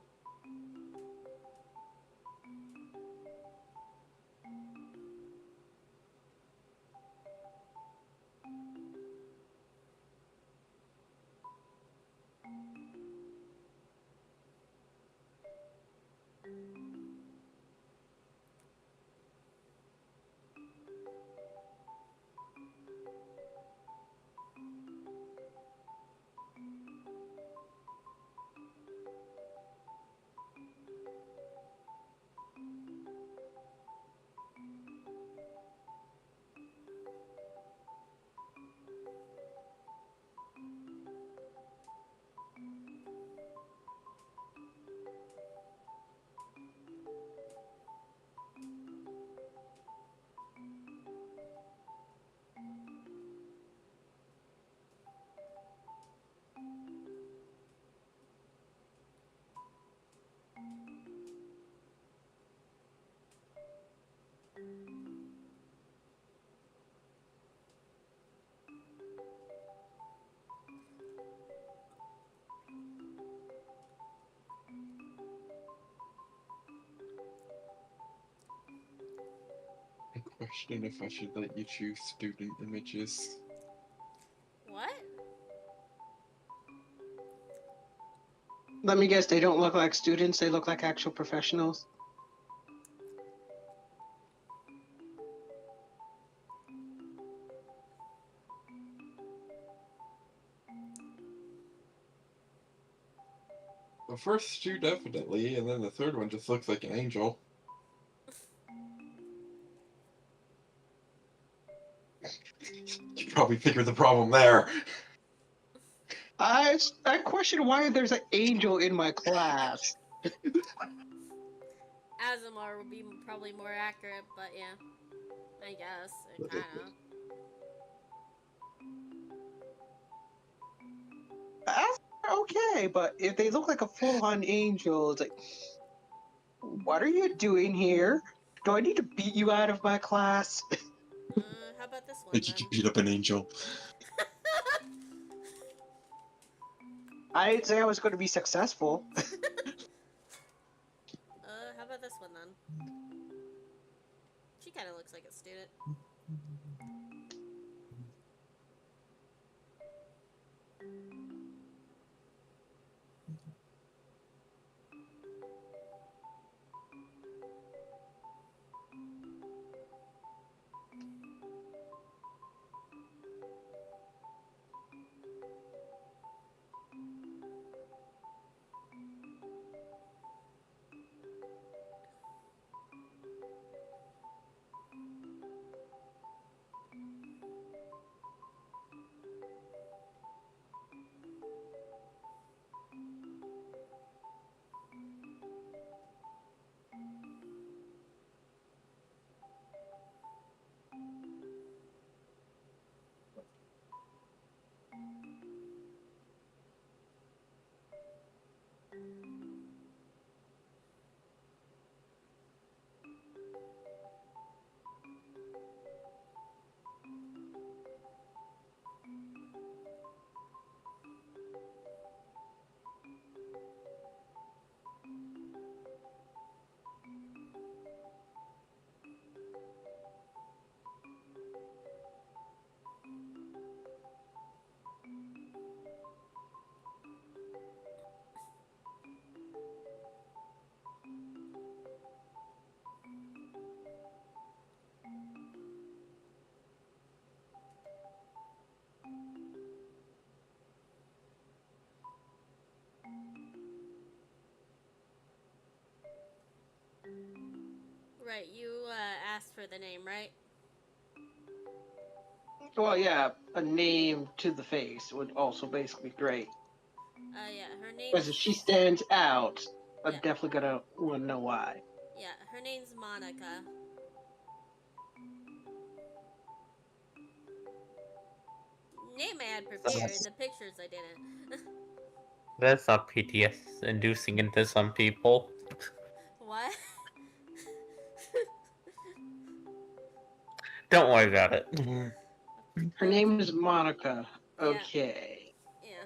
I question if I should let you choose student images. What? Let me guess, they don't look like students, they look like actual professionals. The first two definitely, and then the third one just looks like an angel. You probably figured the problem there. I question why there's an angel in my class. Azamar would be probably more accurate, but yeah. I guess. It kinda. Okay, but if they look like a full-on angel, it's like, what are you doing here? Do I need to beat you out of my class? How about this one Think you then? could beat up an angel? I didn't say I was going to be successful. How about this one then? She kinda looks like a student. Right, you asked for the name, right? Well, yeah, a name to the face would also basically be great. Yeah, her name Because if she stands out, I'm Yeah. definitely gonna want to know why. Yeah, her name's Monica. game I had prepared. The pictures I didn't. That's not PTS inducing into some people. What? Don't worry about it. Her name is Monica. Yeah. Okay. Yeah.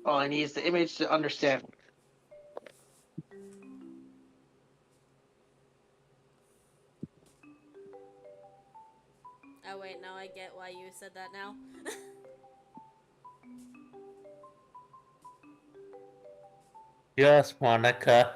All I need is the image to understand. Oh wait, now I get why you said that now. Yes, Monica.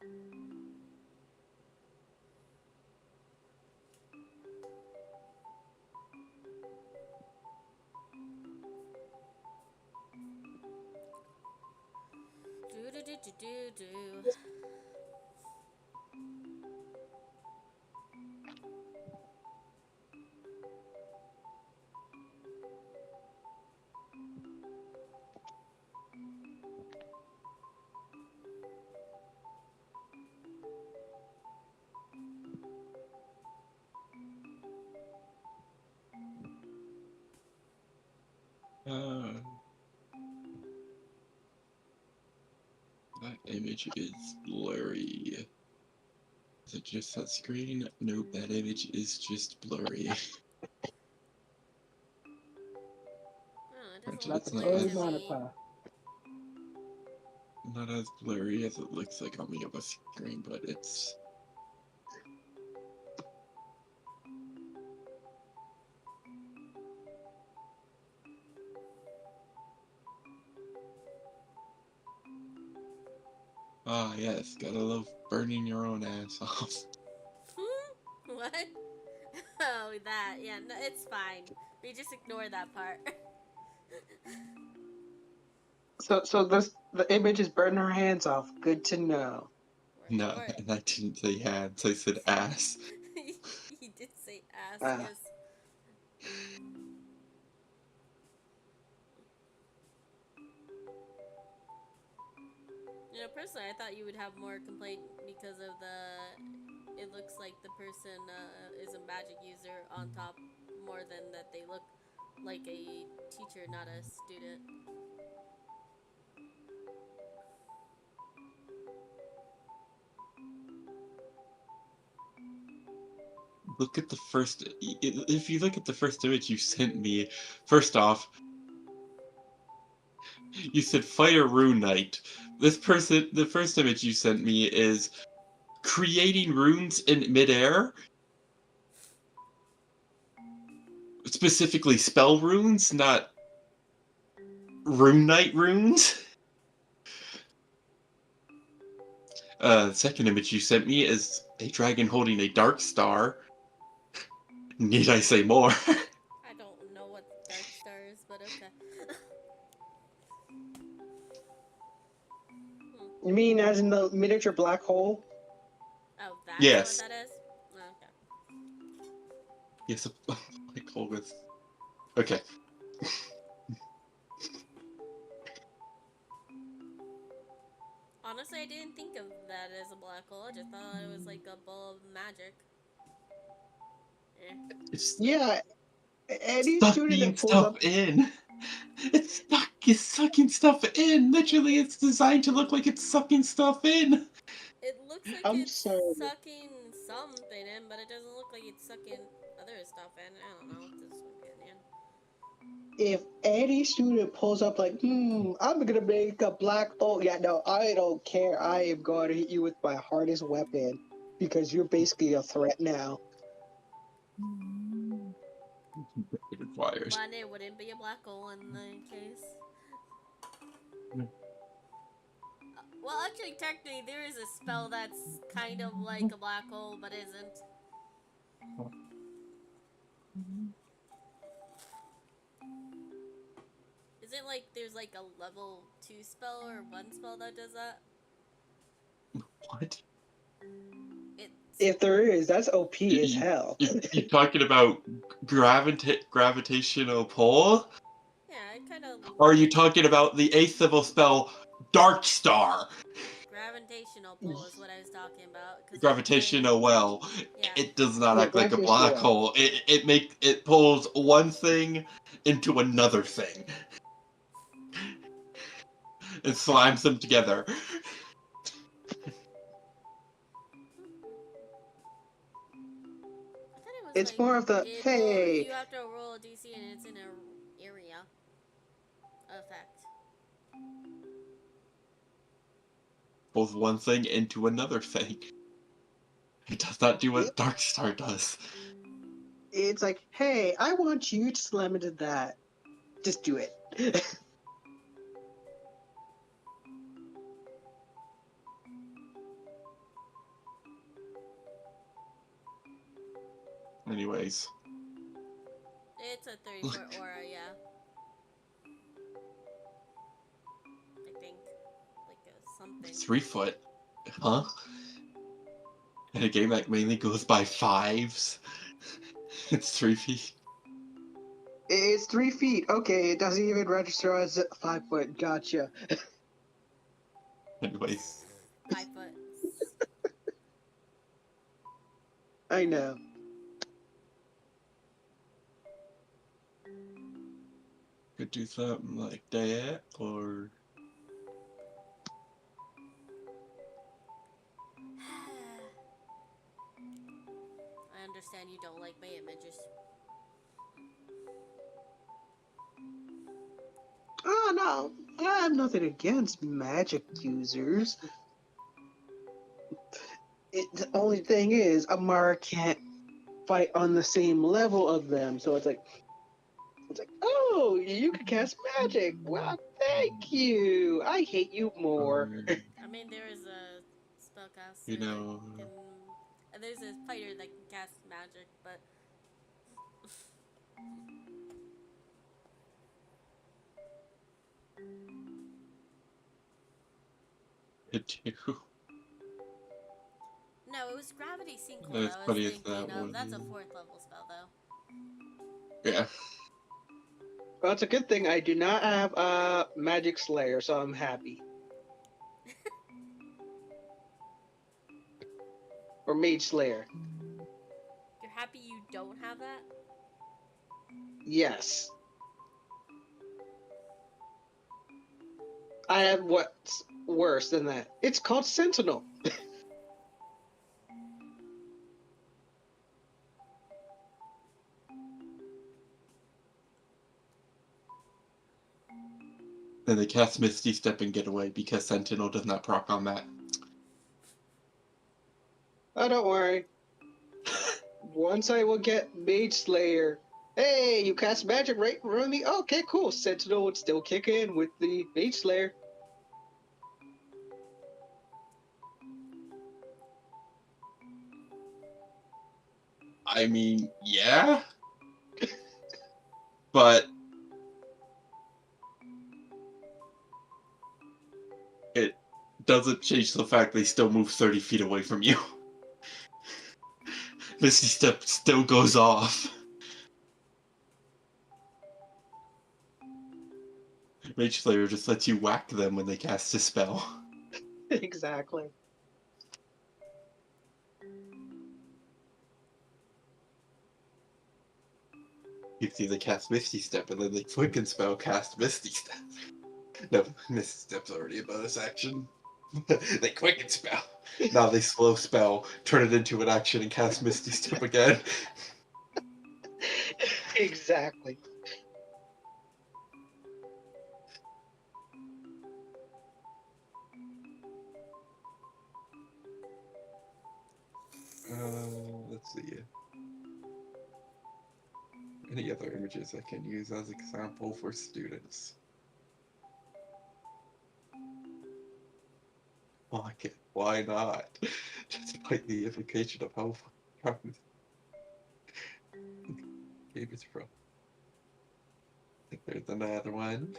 Hmm. Do do do do do do. That image is blurry. Is it just that screen? Nope, that image is just blurry. Oh, it doesn't Granted, look it's not blurry as, to me. not as blurry as it looks like on the other screen, but it's... Ah, yes, gotta love burning your own ass off. What? Oh, that. Yeah, no, it's fine. We just ignore that part. So the image is burning her hands off. Good to know. No, Or- and I didn't say hands, I said ass. He did say ass, Ah. yes. You know, personally, I thought you would have more complaint because of the. It looks like the person is a magic user on top more than that they look like a teacher, not a student. Look at the first... If you look at the first image you sent me, first off, you said Fire Rune Knight. This person, the first image you sent me is creating runes in midair. Specifically spell runes, not Rune Knight runes. Second image you sent me is a dragon holding a dark star. Need I say more? I don't know what Dark Star is, but okay. You mean as in the miniature black hole? Oh, that's Yes. what that is? Okay. Yes, a black hole with... Okay. Honestly, I didn't think of that as a black hole. I just thought it was like a ball of magic. Eh. It's Yeah. Any student sucking that pulls stuff up in. It's sucking stuff in. Literally, it's designed to look like it's sucking stuff in. It looks like I'm it's sorry. sucking something in, but it doesn't look like it's sucking other stuff in. I don't know. This opinion. if any student pulls up like, I'm gonna make a black hole. Yeah, no, I don't care. I am going to hit you with my hardest weapon because you're basically a threat now. It requires. But it wouldn't be a black hole in the case. Mm. Well, actually, technically, there is a spell that's kind of like a black hole, but isn't. Isn't like there's like a level 2 spell or 1 spell that does that? What? It's If there is, that's OP as hell. You're talking about gravitational pull? yeah, it kind of Or are you talking about the 8th level spell, Dark Star? gravitational pull is what I was talking about. Gravitational well. Yeah. It does not Yeah, act like a gravitational black well. hole. It pulls one thing into another thing. It slimes them together. I thought it was It's like more of the, hey, you have to roll a DC and it's in an area effect. Pulls one thing into another thing. It does not do what Dark Star does. it's like, hey, I want you to slam into that. Just do it. Anyways. It's a 30-foot aura, yeah. I think. Like a something. 3 foot? Huh? In a game that mainly goes by 5s? It's 3 feet. It's 3 feet. Okay, it doesn't even register as 5 foot. Gotcha. Anyways. 5 foot. I know. Could do something like that, or... I understand you don't like my images. Oh, no. I have nothing against magic users. The only thing is, Amara can't fight on the same level of them. So it's like, oh, you can cast magic. Well, thank you. I hate you more. I mean, there is a spellcaster You know... that can. There's a fighter that can cast magic, but. It too. No, it was Gravity Sinkhole As that I was funny as thinking that of. was. That's a 4th level spell, though. Yeah. Well, it's a good thing I do not have Magic Slayer, so I'm happy. Or Mage Slayer. You're happy you don't have that? Yes. I have what's worse than that. It's called Sentinel. Then they cast Misty Step and get away because Sentinel does not proc on that. Oh, don't worry. Once I will get Mage Slayer. Hey, you cast magic right around me? Okay, cool. Sentinel would still kick in with the Mage Slayer. I mean, yeah. But it doesn't change the fact they still move 30 feet away from you. Misty Step still goes off. Mage Slayer just lets you whack them when they cast a spell. Exactly. You see they cast Misty Step and then they quicken spell cast Misty Step. No, Misty Step's already a bonus action. They quicken spell. Now they slow spell, turn it into an action and cast Misty Step again. Exactly. Let's see. Any other images I can use as example for students? unlock it. Why not? Despite the implication of how strong this game is from. There's another one.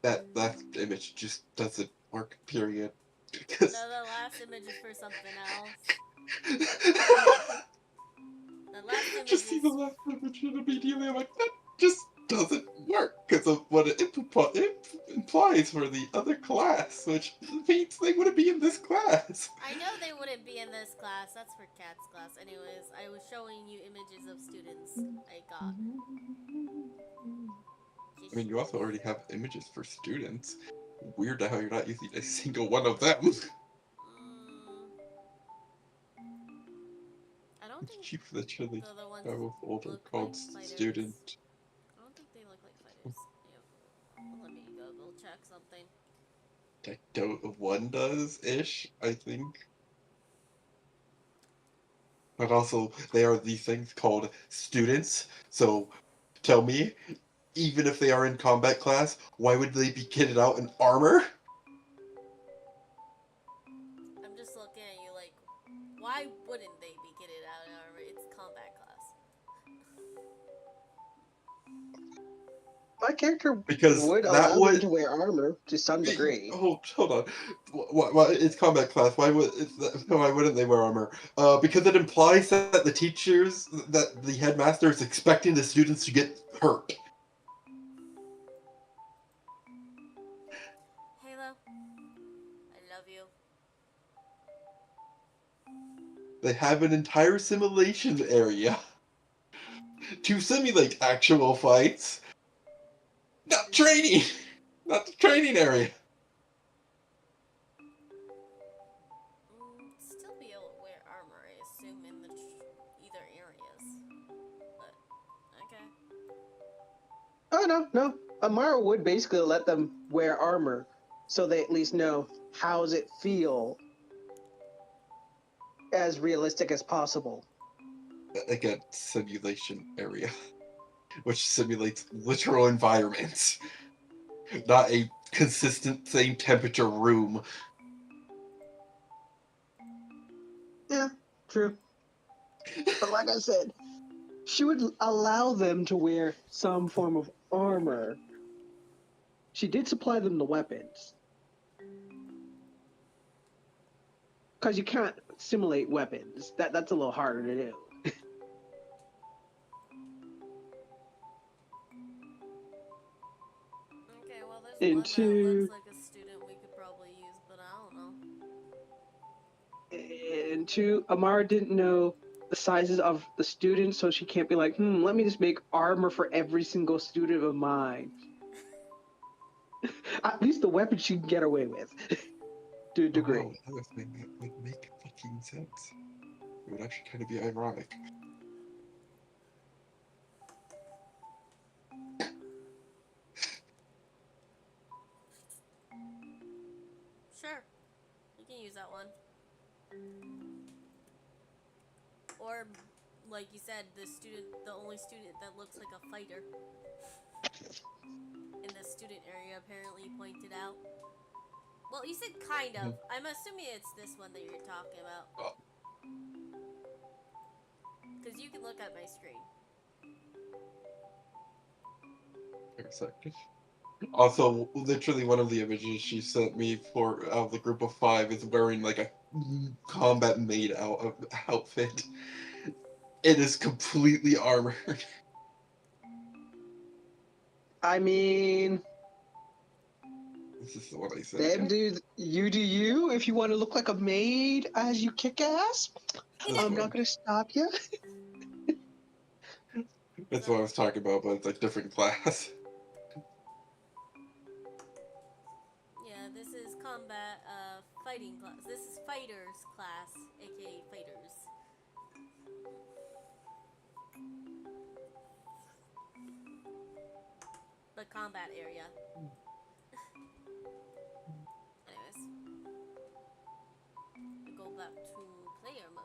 That last image just doesn't work, period. Because No, the last image is for something else. The last image just see is the last image and immediately I'm like, that just doesn't work because of what it implies for the other class, which means they wouldn't be in this class. I know they wouldn't be in this class. That's for Cat's class. Anyways, I was showing you images of students I got. I mean, you also already have images for students. Weird how you're not using a single one of them. I don't think Keep literally the other ones go older look called like fighters. student. I don't think they look like fighters. Yeah. Let me go check something. One does ish, I think. But also, they are these things called students. So, tell me, even if they are in combat class, why would they be kitted out in armor? I'm just looking at you like, why wouldn't they be kitted out in armor? It's combat class. My character Because would that allow them would to wear armor to some degree. Hold on. Why it's combat class? Why wouldn't they wear armor? Because it implies that the headmaster is expecting the students to get hurt. Halo, I love you. They have an entire simulation area to simulate actual fights. Not training! Not the training area. Still be able to wear armor, I assume, in the either areas. But, okay. Oh, no. Amara would basically let them wear armor so they at least know how does it feel as realistic as possible. Again, simulation area. Which simulates literal environments. Not a consistent same temperature room. Yeah, true. But like I said, she would allow them to wear some form of armor. She did supply them the weapons. Because you can't simulate weapons. That's a little harder to do. Okay, well, there's And one that two- looks like a student we could probably use, but I don't know. And two, Amara didn't know the sizes of the students, so she can't be like, let me just make armor for every single student of mine. At least the weapon she can get away with. To a degree. Wow, another thing that would make fucking sense. It would actually kind of be ironic. Sure. You can use that one. Or, like you said, the only student that looks like a fighter. In the student area, apparently you pointed out. Well, you said kind of. I'm assuming it's this one that you're talking about. Because you can look at my screen. Wait a second. Also, literally one of the images she sent me for the group of 5 is wearing like a combat made outfit. It is completely armored. I mean, This is what I said. Them Yeah. do you. If you want to look like a maid as you kick ass, That's I'm what, not gonna stop you. that's what I was talking about, but it's like different class. Yeah, this is combat fighting class. This is fighters class, aka fighters. The combat area. Anyways, we go back to player mode.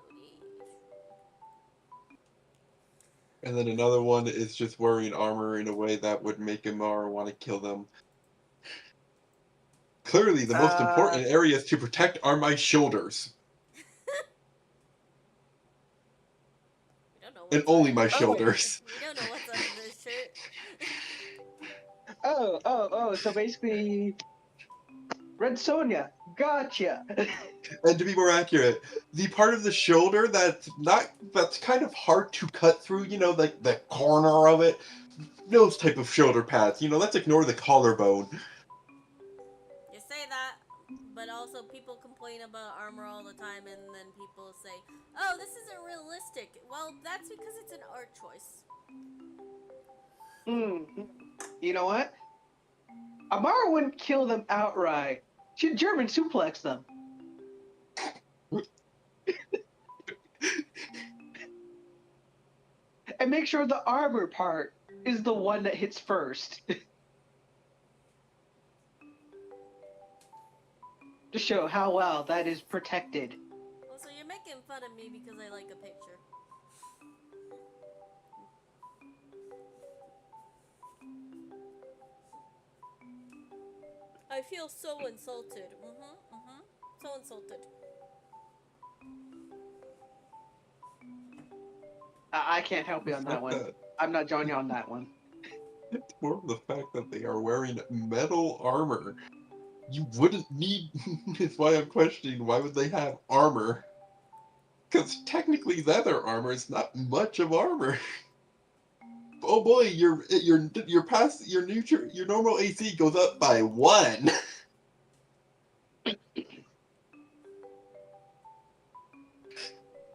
And then another one is just wearing armor in a way that would make Amara want to kill them. Clearly, the most important areas to protect are my shoulders. We don't know And what's only under my this shoulders. shirt. We don't know what's under this shirt. Oh. So basically, Red Sonja, gotcha. And to be more accurate, the part of the shoulder that's kind of hard to cut through, like the corner of it, those type of shoulder pads, let's ignore the collarbone. You say that, but also people complain about armor all the time, and then people say, "Oh, this isn't realistic." Well, that's because it's an art choice. You know what? Amara wouldn't kill them outright. She'd German suplex them. And make sure the armor part is the one that hits first. To show how well that is protected. Also, you're making fun of me because I like a picture. I feel so insulted. So insulted. I can't help you on that one. I'm not joining you on that one. It's more of the fact that they are wearing metal armor. You wouldn't need. It's why I'm questioning why would they have armor? Because technically, leather armor is not much of armor. Oh boy, your normal AC goes up by 1.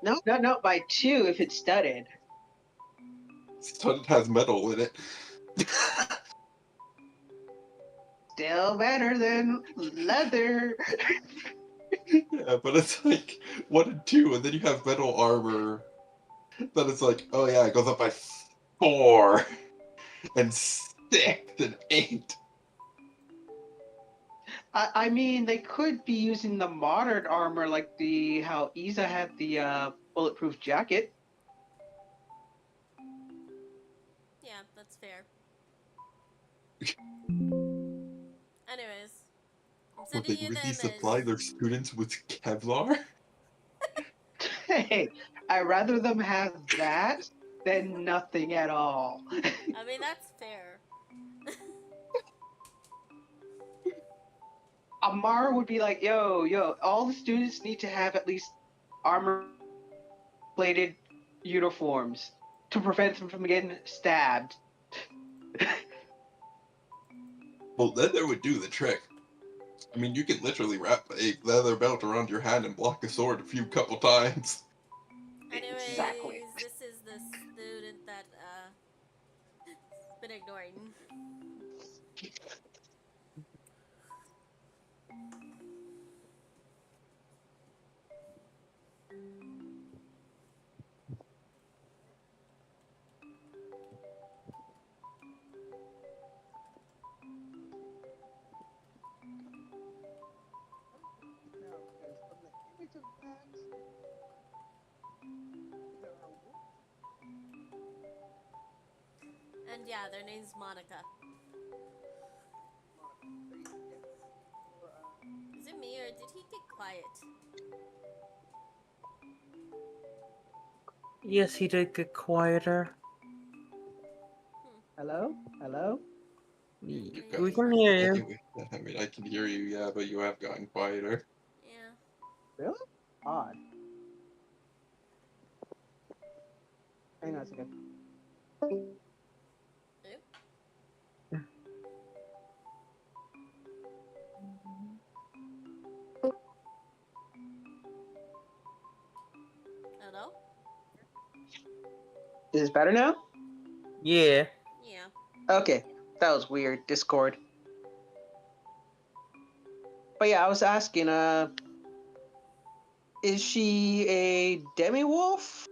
No, by 2 if it's studded. Studded has metal in it. Still better than leather. Yeah, but it's like 1 and 2, and then you have metal armor. Then it's like, oh yeah, it goes up by 4, and 6, and 8. I mean, they could be using the modern armor like how Iza had the bulletproof jacket. Yeah, that's fair. Anyways, I'm Would sending they you the really image. supply their students with Kevlar? Hey, I'd rather them have that than nothing at all. I mean, that's fair. Amara would be like, yo, all the students need to have at least armor-plated uniforms to prevent them from getting stabbed. Well, leather would do the trick. I mean, you could literally wrap a leather belt around your hand and block a sword a couple times. Anyways, Exactly. this is the student that been ignoring. And yeah, their name's Monica. Is it me or did he get quiet? Yes, he did get quieter. Hello? We can hear you. I mean, I can hear you, yeah, but you have gotten quieter. Yeah. Really? Odd. Hang on a second. Hello? Is this better now? Yeah. Yeah. Okay, that was weird. Discord. But yeah, I was asking, is she a demi-wolf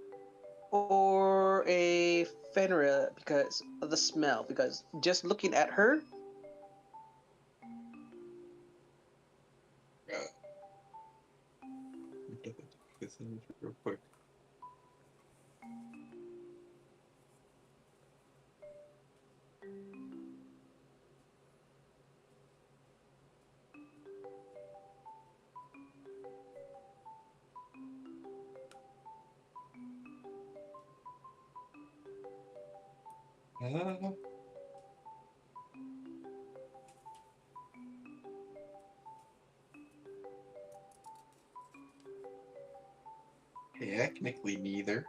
or a Fenrir because of the smell? Because just looking at her, This is real quick. Uh, Technically, neither.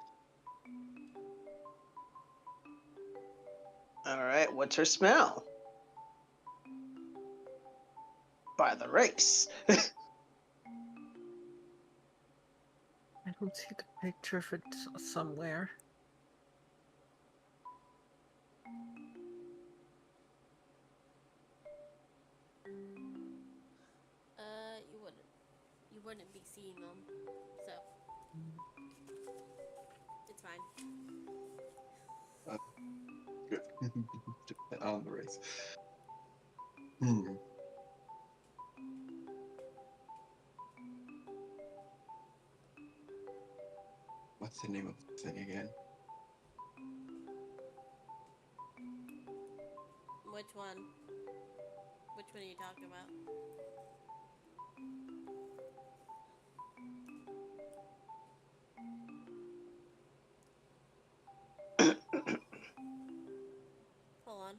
all right, what's her smell? By the race. I don't see the picture of it somewhere. You wouldn't be seeing them, so it's fine. Good. On the race. Hmm. What's the name of the thing again? Which one? Which one are you talking about? Hold on.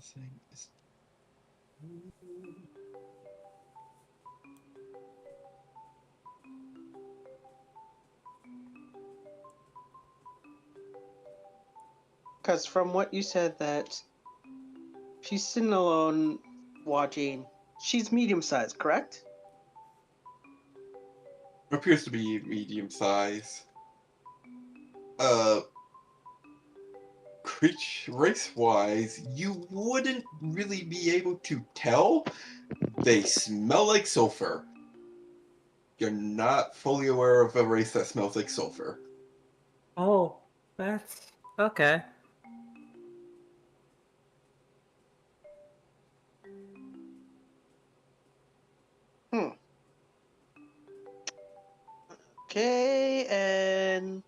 Thing is. Because from what you said, that she's sitting alone watching. She's medium sized, correct? Appears to be medium size. Uh, race wise, you wouldn't really be able to tell. They smell like sulfur. You're not fully aware of a race that smells like sulfur. Oh, that's okay. Hmm. Okay, and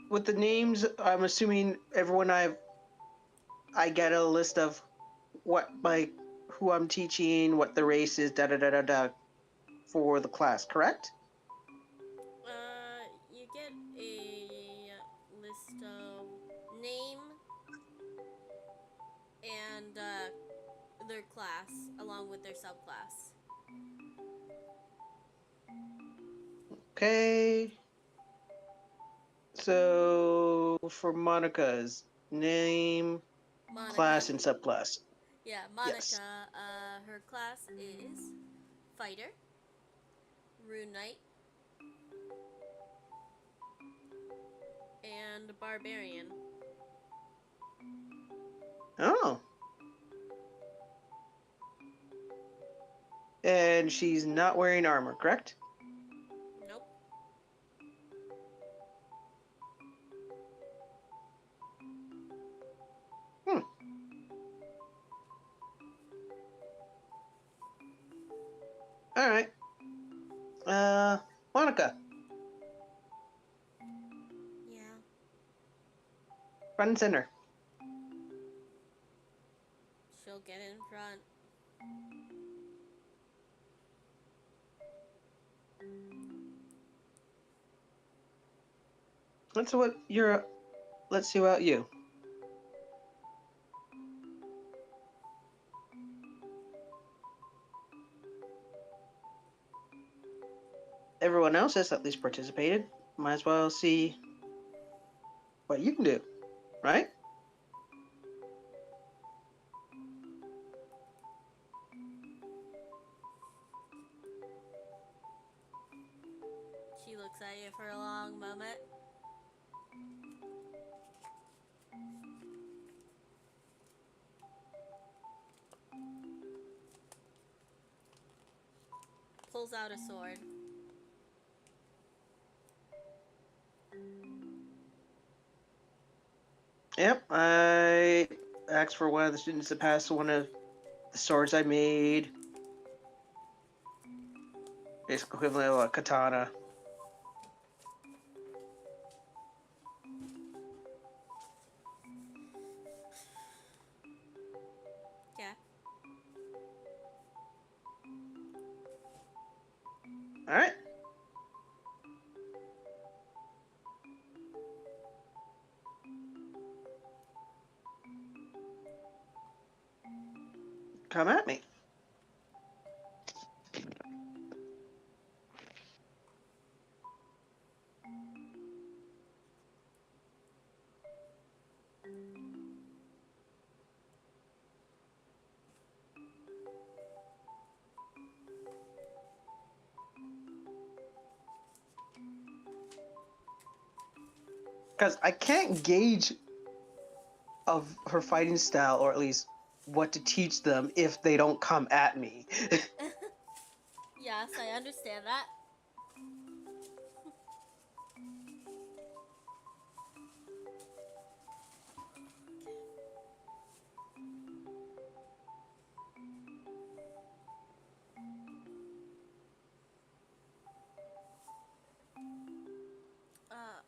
with the names, I'm assuming everyone I get a list of what who I'm teaching, what the race is, da da da da da, for the class, correct? You get a list of name and their class along with their subclass. Okay. So for Monica's name, Monica. class, and subclass. Yeah, Monica. Yes. Her class is fighter, rune knight, and barbarian. Oh. And she's not wearing armor, correct? Nope. Front and center. She'll get in front. Let's what you're. Let's see about you. Everyone else has at least participated. Might as well see what you can do, right? She looks at you for a long moment. Pulls out a sword. Yep, I asked for one of the students to pass one of the swords I made. It's equivalent of a katana. Yeah. All right. Come at me. Because I can't gauge of her fighting style, or at least what to teach them if they don't come at me. Yes, I understand that.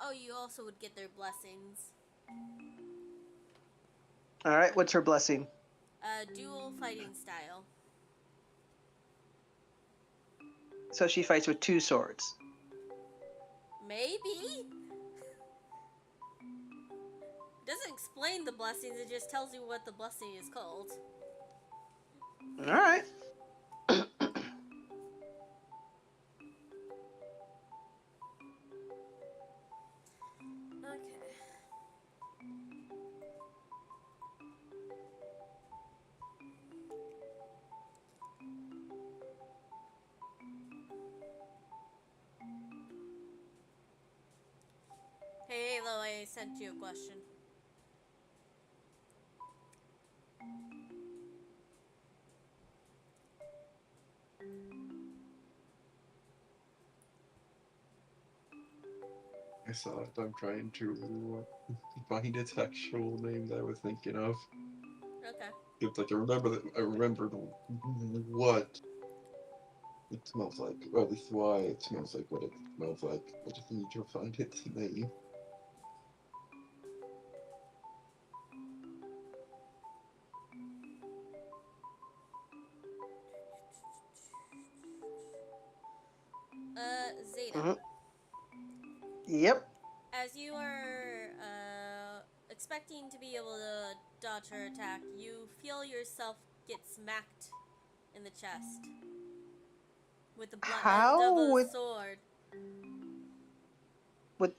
Oh, you also would get their blessings. All right, what's her blessing? Dual fighting style. So she fights with two swords. Maybe? Doesn't explain the blessings, it just tells you what the blessing is called. All right. Okay. Hey, Halo, I sent you a question. I saw it. I'm trying to find its actual name that I was thinking of. Okay. It's like I remembered what it smells like, or at least why it smells like what it smells like. I just need to find its name. Zeta. Mhm. Yep. As you are expecting to be able to dodge her attack, you feel yourself get smacked in the chest with the blunt end of How a with sword.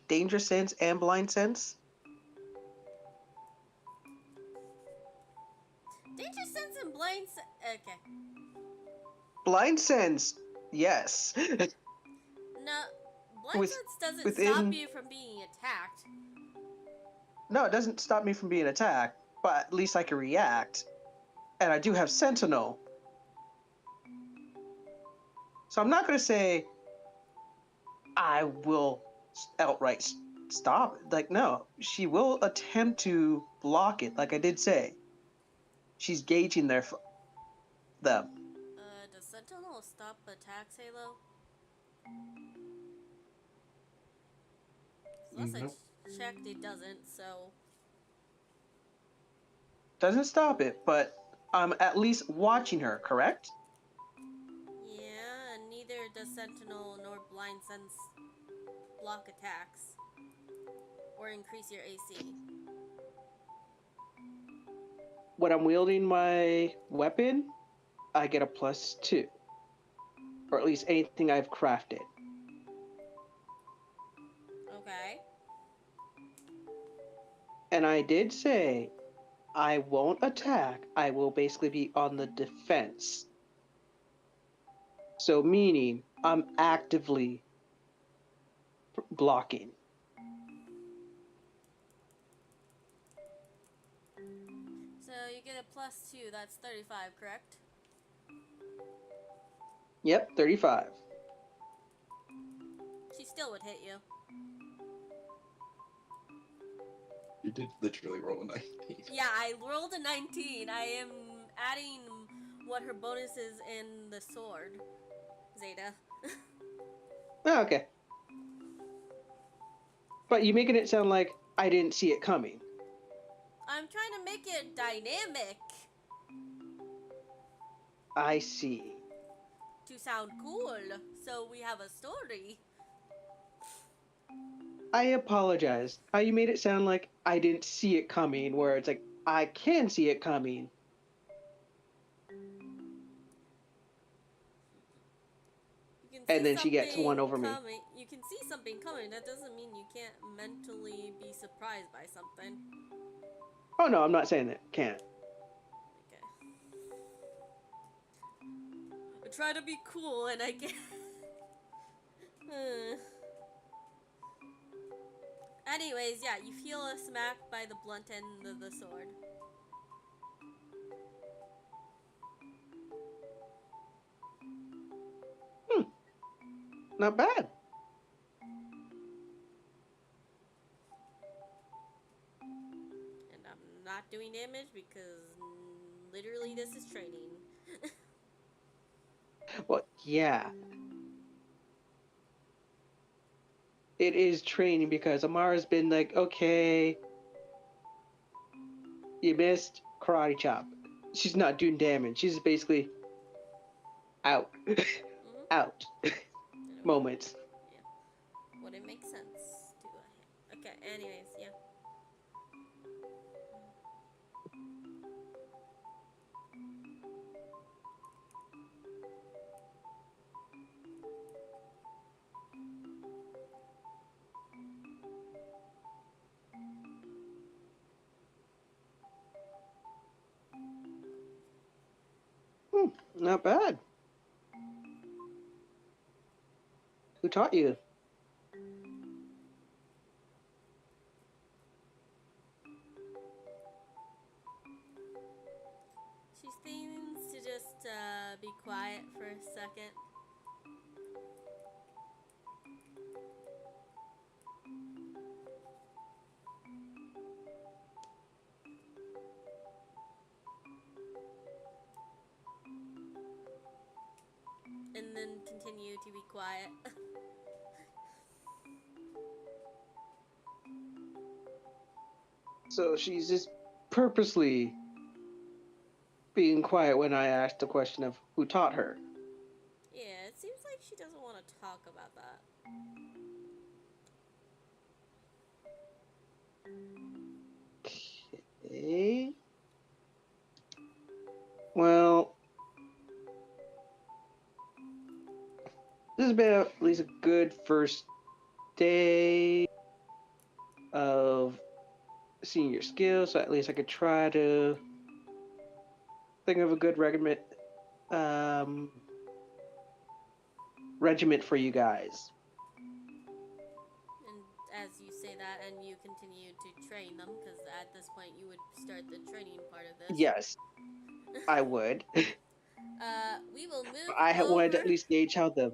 danger sense and blind sense? Danger sense and blind okay. Blind sense, yes. No, blind With- sense doesn't within- stop you from being attacked. No, it doesn't stop me from being attacked, but at least I can react. And I do have Sentinel. So I'm not going to say I will outright stop it. Like, no, she will attempt to block it, like I did say. She's gauging them. Does Sentinel stop attacks, Halo? Unless Nope. I checked, it doesn't, so... doesn't stop it, but I'm at least watching her, correct? Yeah, and neither does Sentinel nor Blind Sense block attacks or increase your AC. When I'm wielding my weapon, I get a +2. Or at least anything I've crafted. Okay. And I did say I won't attack. I will basically be on the defense. So meaning I'm actively blocking. So you get a +2, that's 35, correct? Yep, 35. She still would hit you. You did literally roll a 19. Yeah, I rolled a 19. I am adding what her bonus is in the sword, Zeta. Oh, okay. But you making it sound like I didn't see it coming. I'm trying to make it dynamic I see. to sound cool, so we have a story. I apologize. How you made it sound like I didn't see it coming, where it's like I can see it coming. You can And see then she gets something one over me. coming. You can see something coming. That doesn't mean you can't mentally be surprised by something. Oh no, I'm not saying that. Can't. Okay. I try to be cool and I get. Anyways, yeah, you feel a smack by the blunt end of the sword. Not bad. And I'm not doing damage because literally this is training. Well, yeah. It is training because Amara's been like, okay, you missed karate chop. She's not doing damage. She's basically out. Out. Moments. Would it make sense to hit? Okay, anyways, yeah. Not bad. Who taught you? She seems to just be quiet for a second. And then continue to be quiet. So she's just purposely being quiet when I asked the question of who taught her. Yeah, it seems like she doesn't want to talk about that. Okay. Well, this has been at least a good first day of seeing your skills, so at least I could try to think of a good regiment for you guys. And as you say that, and you continue to train them, because at this point you would start the training part of this. Yes, I would. We will move I over. wanted to at least gauge how the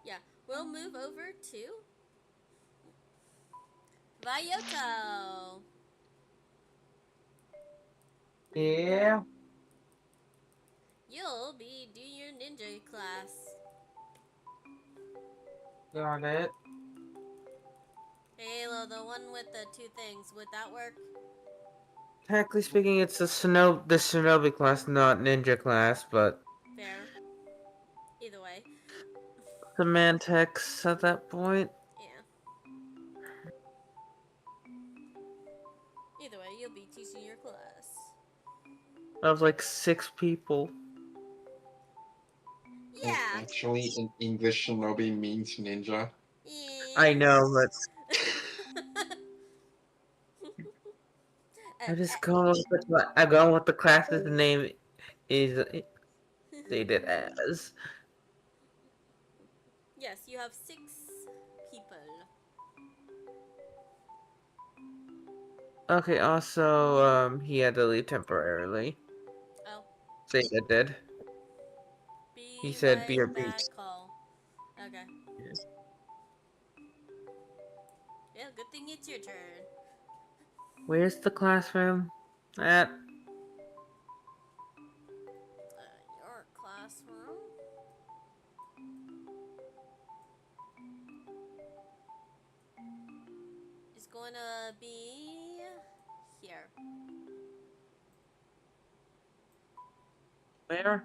Yeah, we'll move over to Vayoto. Yeah. You'll be doing your ninja class. Got it. Halo, the one with the two things. Would that work? Technically speaking, it's the shinobi class, not ninja class, but Fair. Either way. semantics at that point. Yeah. Either way, you'll be teaching your class. Of like 6 people. Yeah. Actually, in English, shinobi means ninja. I know, but Uh, I'm just going with I'm going with the class's name is stated as. Yes, you have 6 people. Okay, also, he had to leave temporarily. Oh, Zeta did. He said be your bad beast. call. Okay. Yes. Yeah, good thing it's your turn. Where's the classroom? At Your classroom. Is gonna be here. where?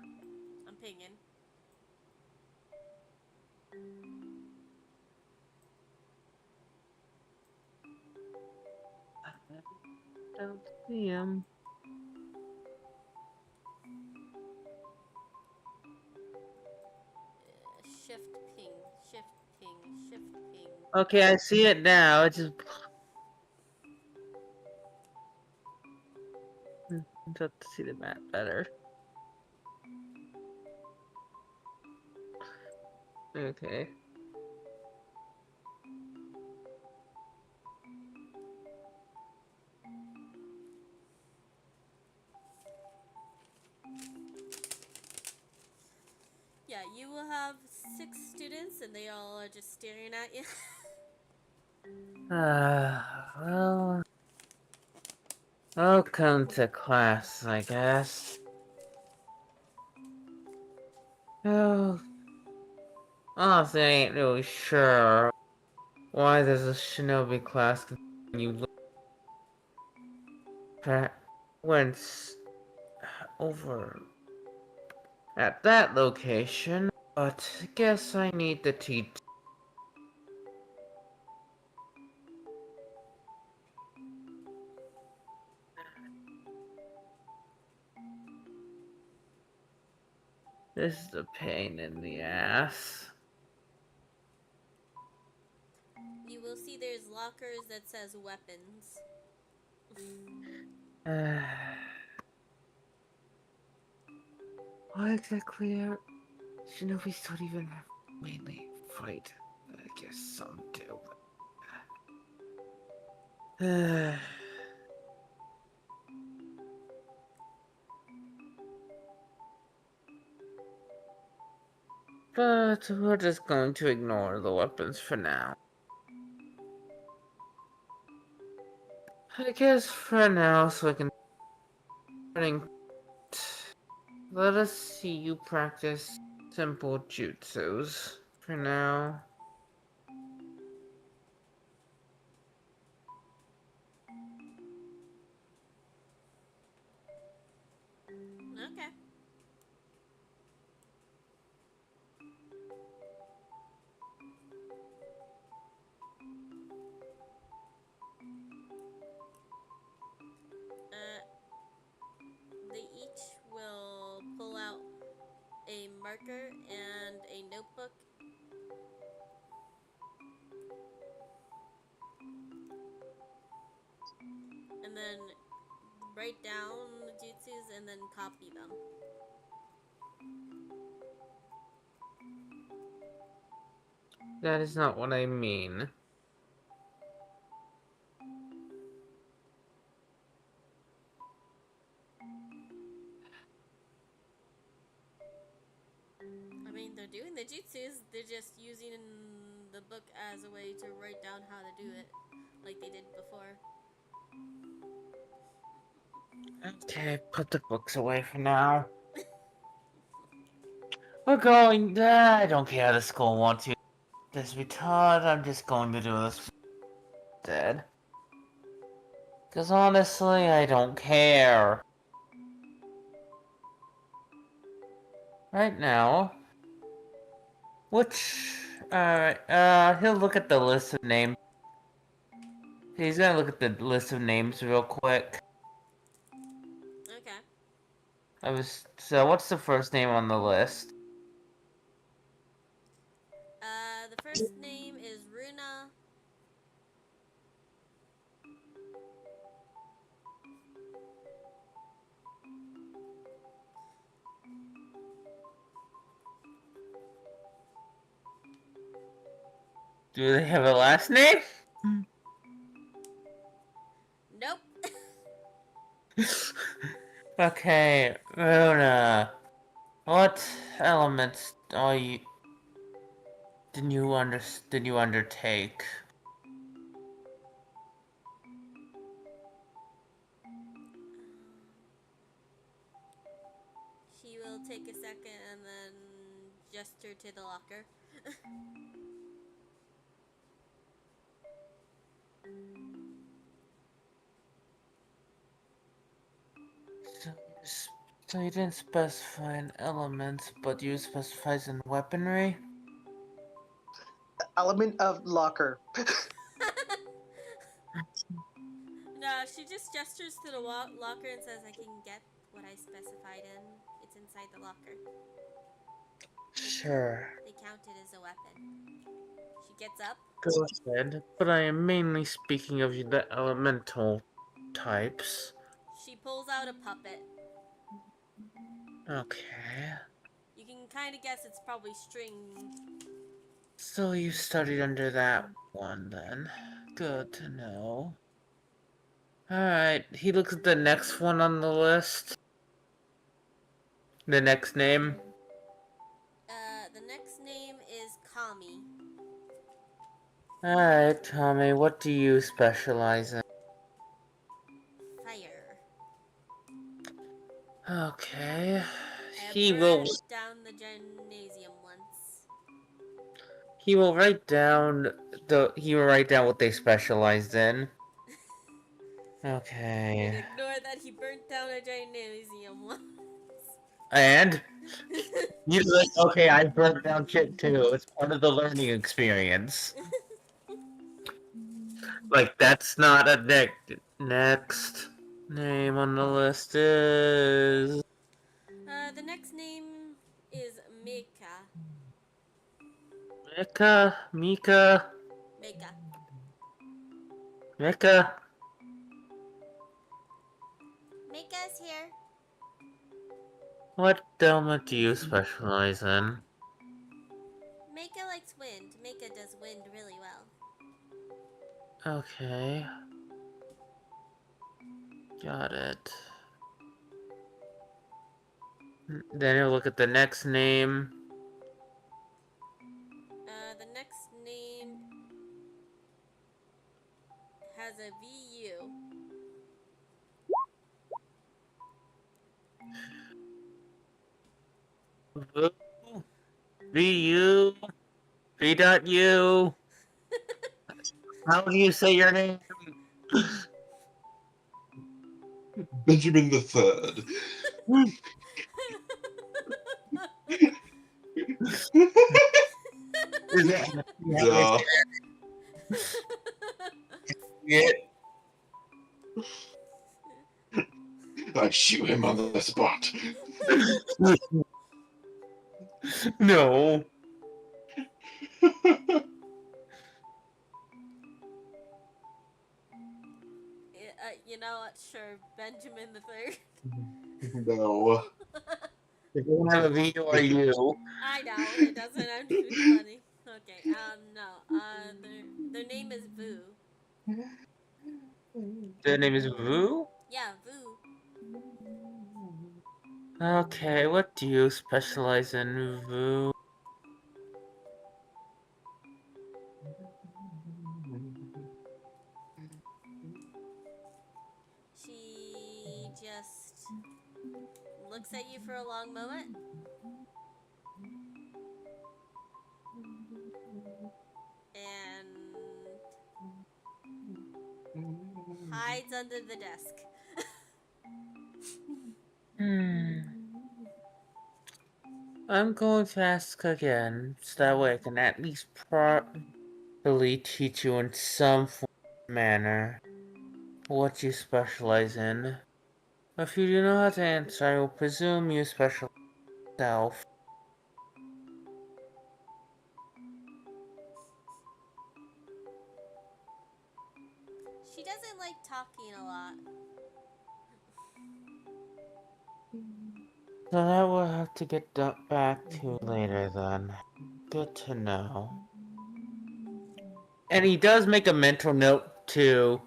I'm pinging. I don't see him. Shift ping, shift ping, shift ping. Okay, I see it now. It's just. I'd have to see the map better. Okay. Yeah, you will have 6 students and they all are just staring at you. Well. Welcome to class, I guess. Oh. Honestly, I ain't really sure why there's a shinobi class when you went over at that location, but I guess I need to teach. This is a pain in the ass. You will see there's lockers that says weapons. Why exactly are shinobis don't even mainly fight? I guess some do. But we're just going to ignore the weapons for now. I guess for now, so I can. Let us see you practice simple jutsus for now. Okay. They each will pull out a marker and a notebook. And then write down the jutsus and then copy them. That is not what I mean. I mean, they're doing the jutsus, they're just using the book as a way to write down how to do it, like they did before. Okay, put the books away for now. We're going. I don't care. The school wants you. This be taught. I'm just going to do this instead. Because honestly, I don't care. Right now. Alright, he'll look at the list of names. He's gonna look at the list of names real quick. Okay. So what's the first name on the list? The first name is Runa. Do they have a last name? Nope. Okay, Rona. What elements did you undertake? She will take a second and then gesture to the locker. So so you didn't specify an element, but you specified in weaponry? Element of locker. No, she just gestures to the locker and says, I can get what I specified in. It's inside the locker. Sure. They count it as a weapon. She gets up. Go ahead, but I am mainly speaking of the elemental types. She pulls out a puppet. Okay. You can kind of guess it's probably string. So you studied under that one then. Good to know. Alright, he looks at the next one on the list. The next name. The next name is Kami. Alright, Tommy, what do you specialize in? Fire. Okay. I He burned will down the gymnasium once. write down what they specialized in. Okay. Ignore that he burnt down a gymnasium once. And he's like, okay, I burnt down shit too. It's part of the learning experience. Like, that's not a next name on the list is The next name is Mika. Mika. Mika's here. What element do you specialize in? Mika likes wind. Mika does wind really well. Okay. Got it. Then you'll look at the next name. The next name has a VU. VU. V.U. How do you say your name? Benjamin the Third. Is it? Duh. Yeah. I shoot him on the spot. No. You know what? Sure, Benjamin the Third. No. If you have a V or U. I know it doesn't. I'm too funny. Okay. No. Their name is Vu. Their name is Vu? Yeah, Vu. Okay, what do you specialize in, Vu? She just looks at you for a long moment. And hides under the desk. I'm going to ask again, so that way I can at least properly teach you in some form or manner what you specialize in. If you do not know how to answer, I will presume you specialize yourself. She doesn't like talking a lot. So that we'll have to get back to later then. Good to know. And he does make a mental note to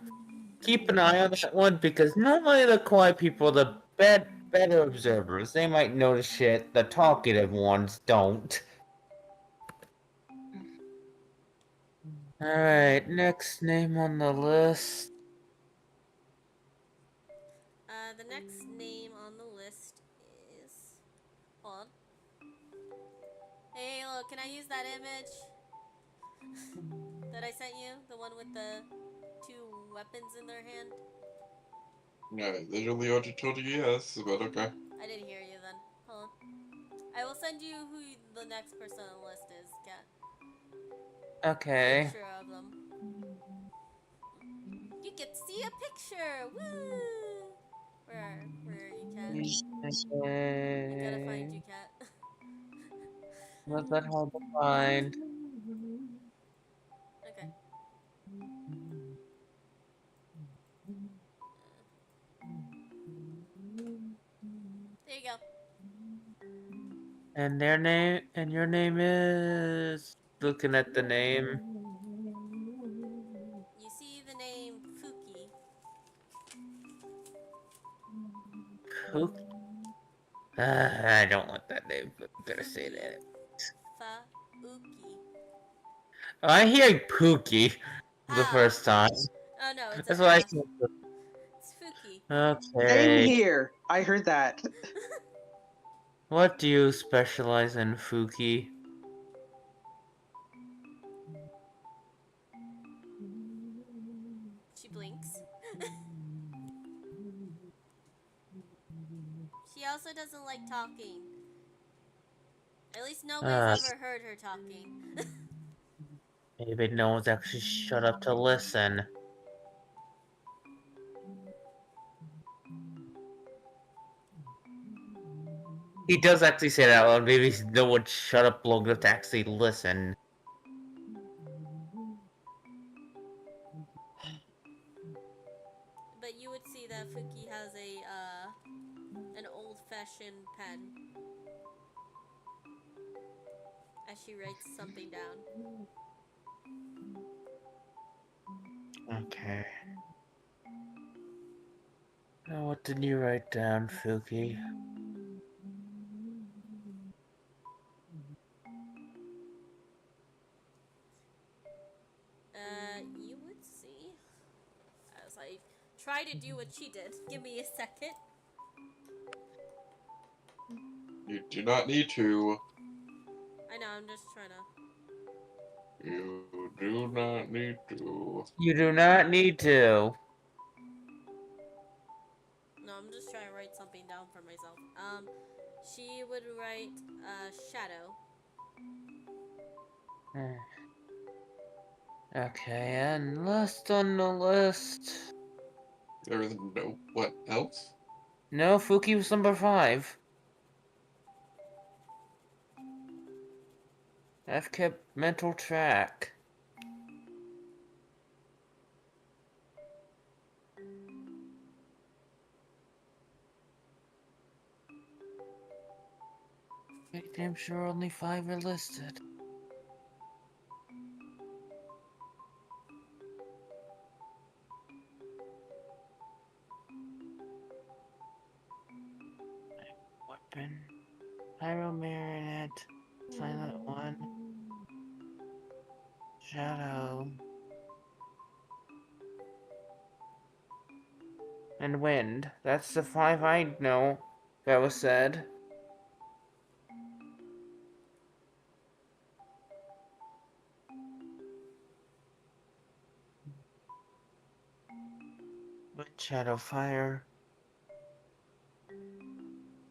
keep an eye on that one, because normally the quiet people are the better observers. They might notice shit the talkative ones don't. Alright, next name on the list. The next name on the list is. Hold on. Hey, look, can I use that image that I sent you? The one with the two weapons in their hand? I literally already told you yes, but okay. I didn't hear you then. Hold on. I will send you who the next person on the list is, Kat. Okay. Picture of them. You get to see a picture! Woo! Where are you, Kat? I gotta find you, Kat. Not that hard to find. Okay. There you go. And their name, and your name is... Looking at the name. You see the name Fuki. Who? I don't want that name, but I'm gonna say that. Fa-uki. I hear Pookie for the Ah. first time. Oh no, it's That's a what I fa. said. It's Fuki. Same Okay. here. I heard that. What do you specialize in, Fuki? She blinks. She also doesn't like talking. At least nobody's ever heard her talking. Maybe no one's actually shut up to listen. He does actually say that out loud. Maybe no one shut up long enough to actually listen. But you would see that Fuki has an old-fashioned pen as she writes something down. Okay. Now what did you write down, Fuki? You would see as I try to do what she did. Give me a second. You do not need to. I know, I'm just trying to. You do not need to. You do not need to. No, I'm just trying to write something down for myself. She would write shadow. Okay, and last on the list. There is no what else? No, Fuki was number 5. I've kept mental track. Pretty damn sure only 5 are listed. Weapon. Pyro Marionette. Silent One. Shadow. And Wind. That's the 5 I know that was said. But Shadow Fire.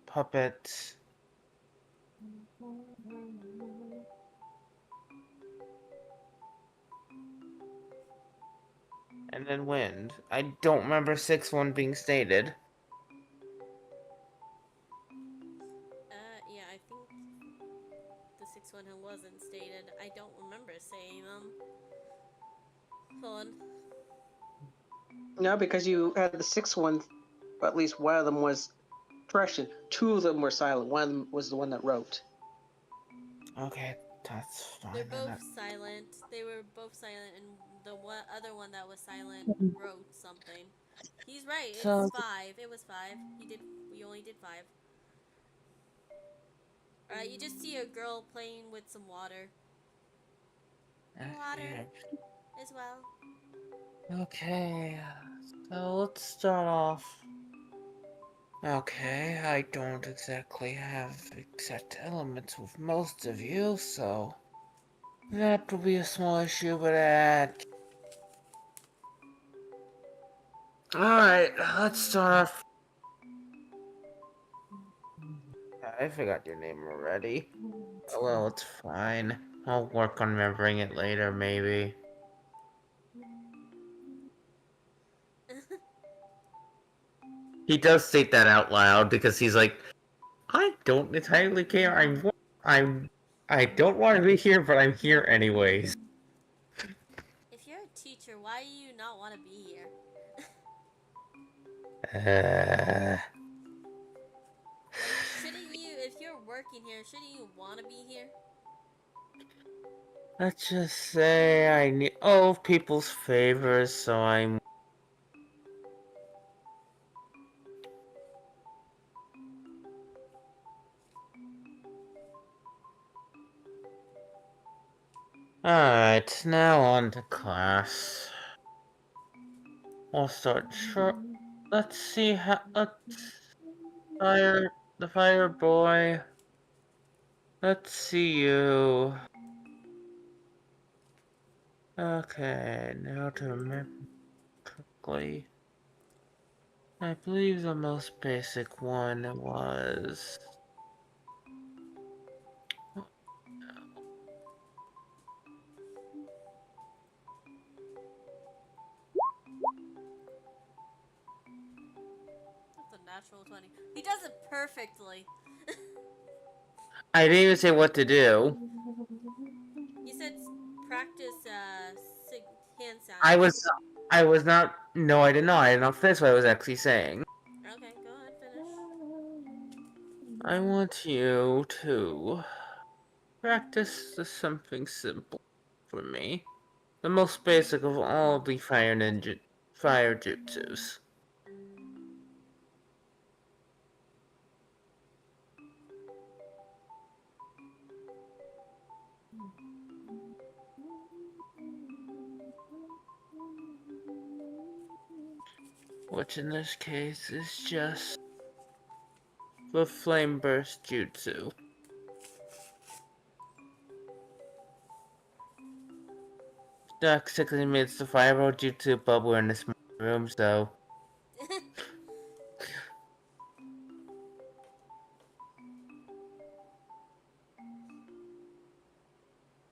Puppet. And then Wind. I don't remember 6-1 being stated. Yeah, I think the 6-1 wasn't stated. I don't remember saying them. Hold on. No, because you had the sixth one, but at least one of them was correction. Two of them were silent. One of them was the one that wrote. Okay, that's fine. They're then. both silent. They were both silent, and the other one that was silent wrote something. He's right. It's So- 5. It was 5. We only did 5. Alright, you just see a girl playing with some water Okay. as well. Okay, so let's start off. Okay, I don't exactly have exact elements with most of you, so that will be a small issue, but Alright, let's start off. I forgot your name already. Oh, well, it's fine. I'll work on remembering it later, maybe. He does state that out loud because he's like, I don't entirely care. I don't want to be here, but I'm here anyways. If you're a teacher, why do you not want to be here? Shouldn't you, if you're working here, shouldn't you want to be here? Let's just say I need all of people's favors, so I'm. Alright, now on to class. We'll start short. Let's see how. Let's fire the fire boy. Let's see you. Okay, now to remember correctly. I believe the most basic one was. That's a natural 20. He does it perfectly. I didn't even say what to do. You said practice hand sounds. I was not. No, I did not. I did not finish what I was actually saying. Okay, go ahead, finish. I want you to practice something simple for me. The most basic of all the fire jutsus. Which in this case is just the Flame Burst Jutsu. Basically means the Fireball Jutsu, but we're in this room, so.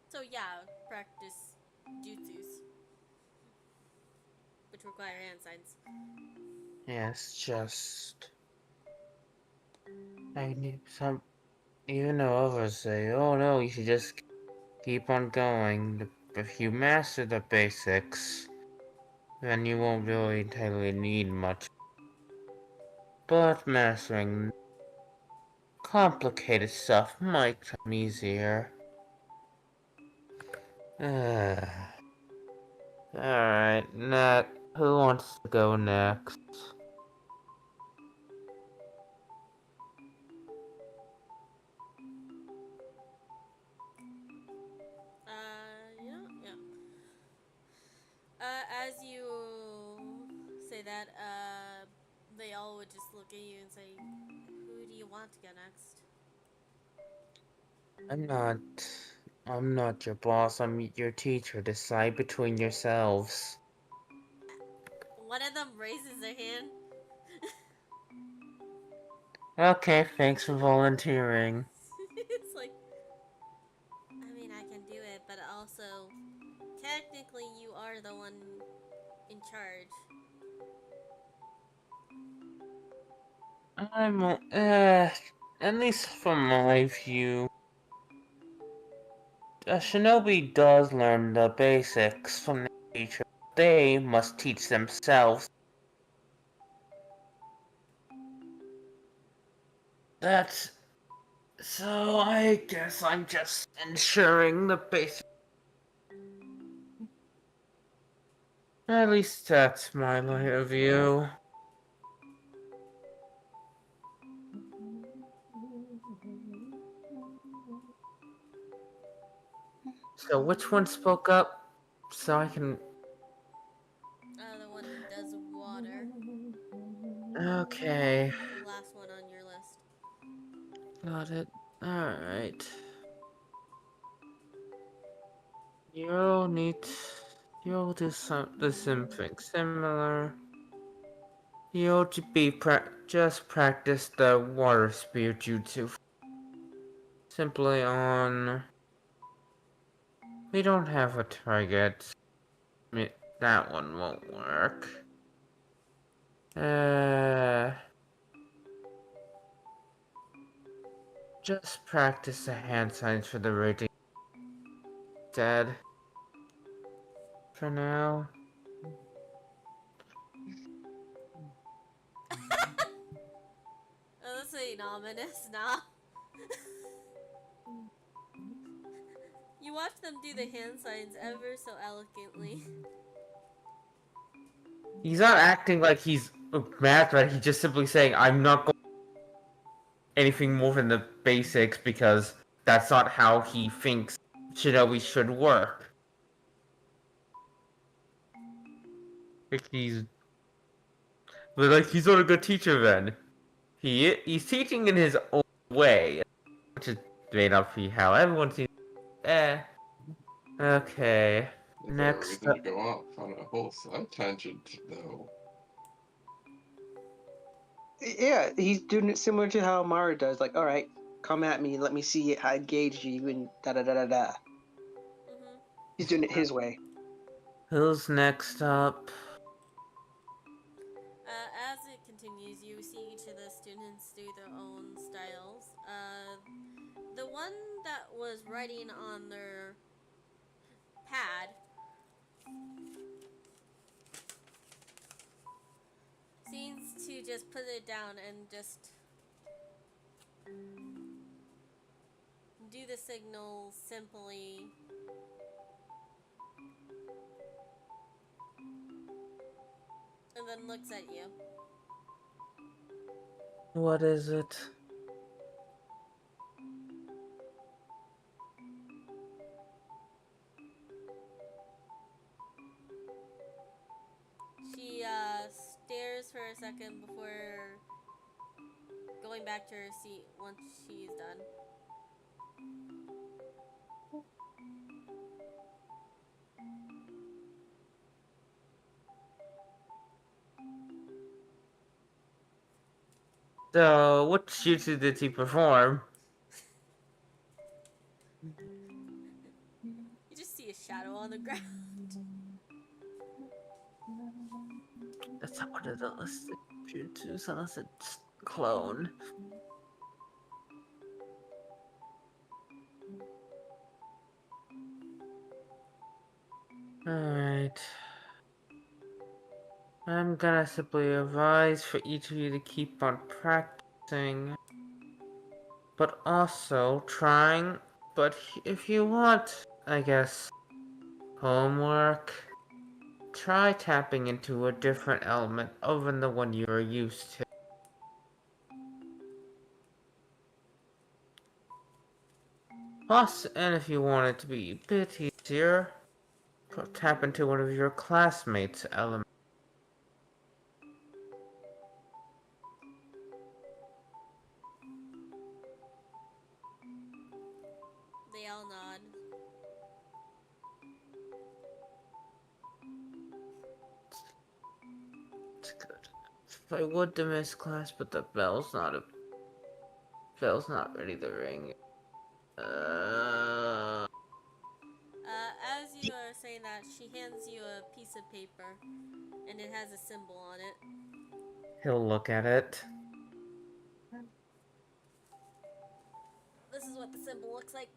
So yeah, practice jutsus, which require hand signs. Yes, just. I need some. Even though others say, oh no, you should just keep on going. If you master the basics, then you won't really entirely need much. But mastering complicated stuff might come easier. Alright, who wants to go next? Yeah. As you say that, they all would just look at you and say, "Who do you want to go next?" I'm not your boss, I'm your teacher. Decide between yourselves. One of them raises their hand. Okay, thanks for volunteering. It's like, I mean, I can do it, but also, technically, you are the one in charge. At least from my view, a shinobi does learn the basics from the teacher. They must teach themselves. That's... So I guess I'm just ensuring the basic... At least that's my point of view. So which one spoke up? So I can... The one who does water. Okay, The last one on your list. got it. Alright. You'll do something similar. You'll just practice the water spear jutsu. Simply on... We don't have a target. That one won't work. Just practice the hand signs for the rating. Dead. For now. Oh, this ain't ominous now. You watch them do the hand signs ever so elegantly. He's not acting like he's mad, but he's just simply saying, I'm not going anything more than the basics because that's not how he thinks shinobi should work. He's not a good teacher then. He's teaching in his own way, which is may not be how everyone seems. Okay. Is there a Next reason to go off on a whole side tangent, though? Yeah, he's doing it similar to how Mara does. Like, all right, come at me, let me see how I gauge you, and da da da da da. Mm-hmm. He's doing it his way. Who's next up? As it continues, you see each of the students do their own styles. The one that was writing on their pad seems to just put it down and just do the signal simply. And then looks at you. What is it? She stares for a second before going back to her seat once she's done. So, what jutsu did he perform? You just see a shadow on the ground. That's not one of the listed jutsus unless it's clone. Alright. I'm gonna simply advise for each of you to keep on practicing. But also trying. But if you want, I guess, homework, try tapping into a different element other than the one you're used to. Plus, and if you want it to be a bit easier, tap into one of your classmates' elements. They all nod. good. I would to miss class, but the bell's not ready to ring. As you are saying that, she hands you a piece of paper, and it has a symbol on it. He'll look at it. This is what the symbol looks like.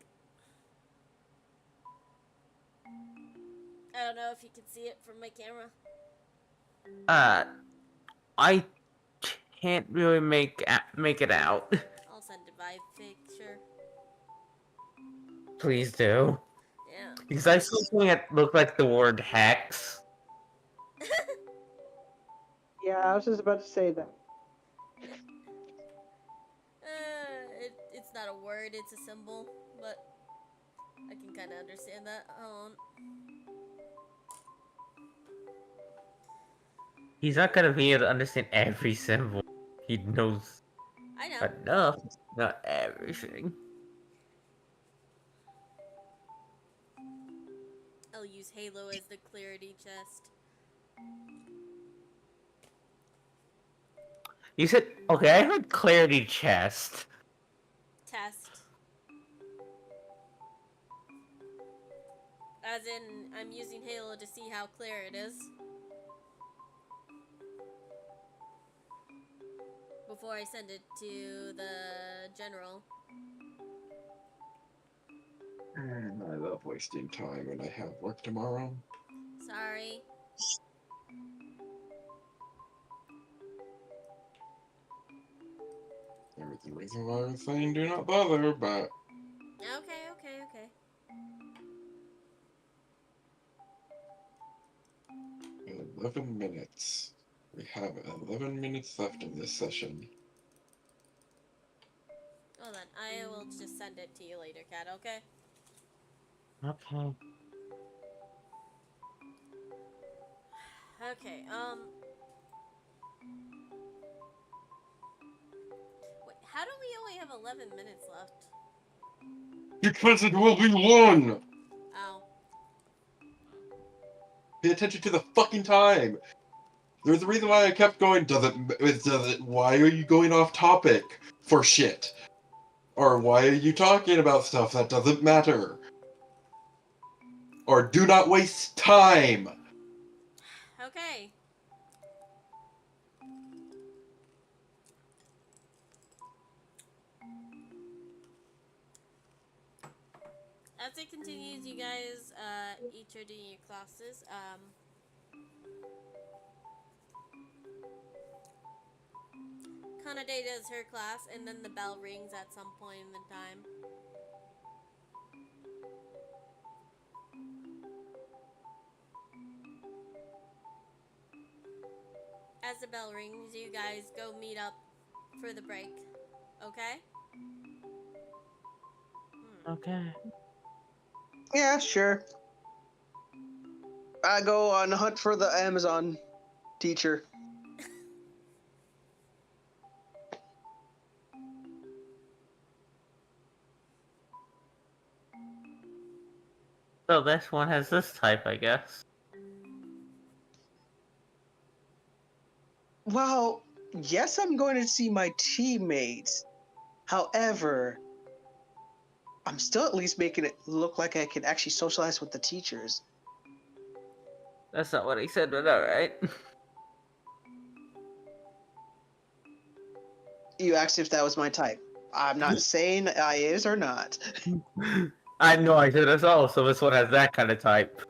I don't know if you can see it from my camera. I can't really make it out. I'll send a Vive picture. Please do. Yeah. Because I saw something that looked like the word hex. Yeah, I was just about to say that. It's not a word, it's a symbol, but I can kind of understand that. Hold on. He's not gonna be able to understand every symbol. He knows I know. enough, not everything. I'll use Halo as the clarity chest. You said, okay, I heard clarity chest. Test. As in, I'm using Halo to see how clear it is. Before I send it to the general. I love wasting time when I have work tomorrow. Sorry. There was the reason why I was saying do not bother, but Okay. 11 minutes. We have 11 minutes left of this session. Well then, I will just send it to you later, Kat, okay? Okay. Okay, wait, how do we only have 11 minutes left? Because it will be one! Oh. Pay attention to the fucking time! There's a reason why I kept going, why are you going off topic for shit? Or why are you talking about stuff that doesn't matter? Or do not waste time! Okay. As it continues, you guys, each are doing your classes. Kanade does her class, and then the bell rings at some point in the time. As the bell rings, you guys go meet up for the break. Okay? Okay. Yeah, sure. I go on a hunt for the Amazon teacher. So this one has this type, I guess. Well, yes, I'm going to see my teammates. However, I'm still at least making it look like I can actually socialize with the teachers. That's not what he said, but alright. You asked if that was my type. I'm not saying I is or not. I know I said this also, this one has that kind of type.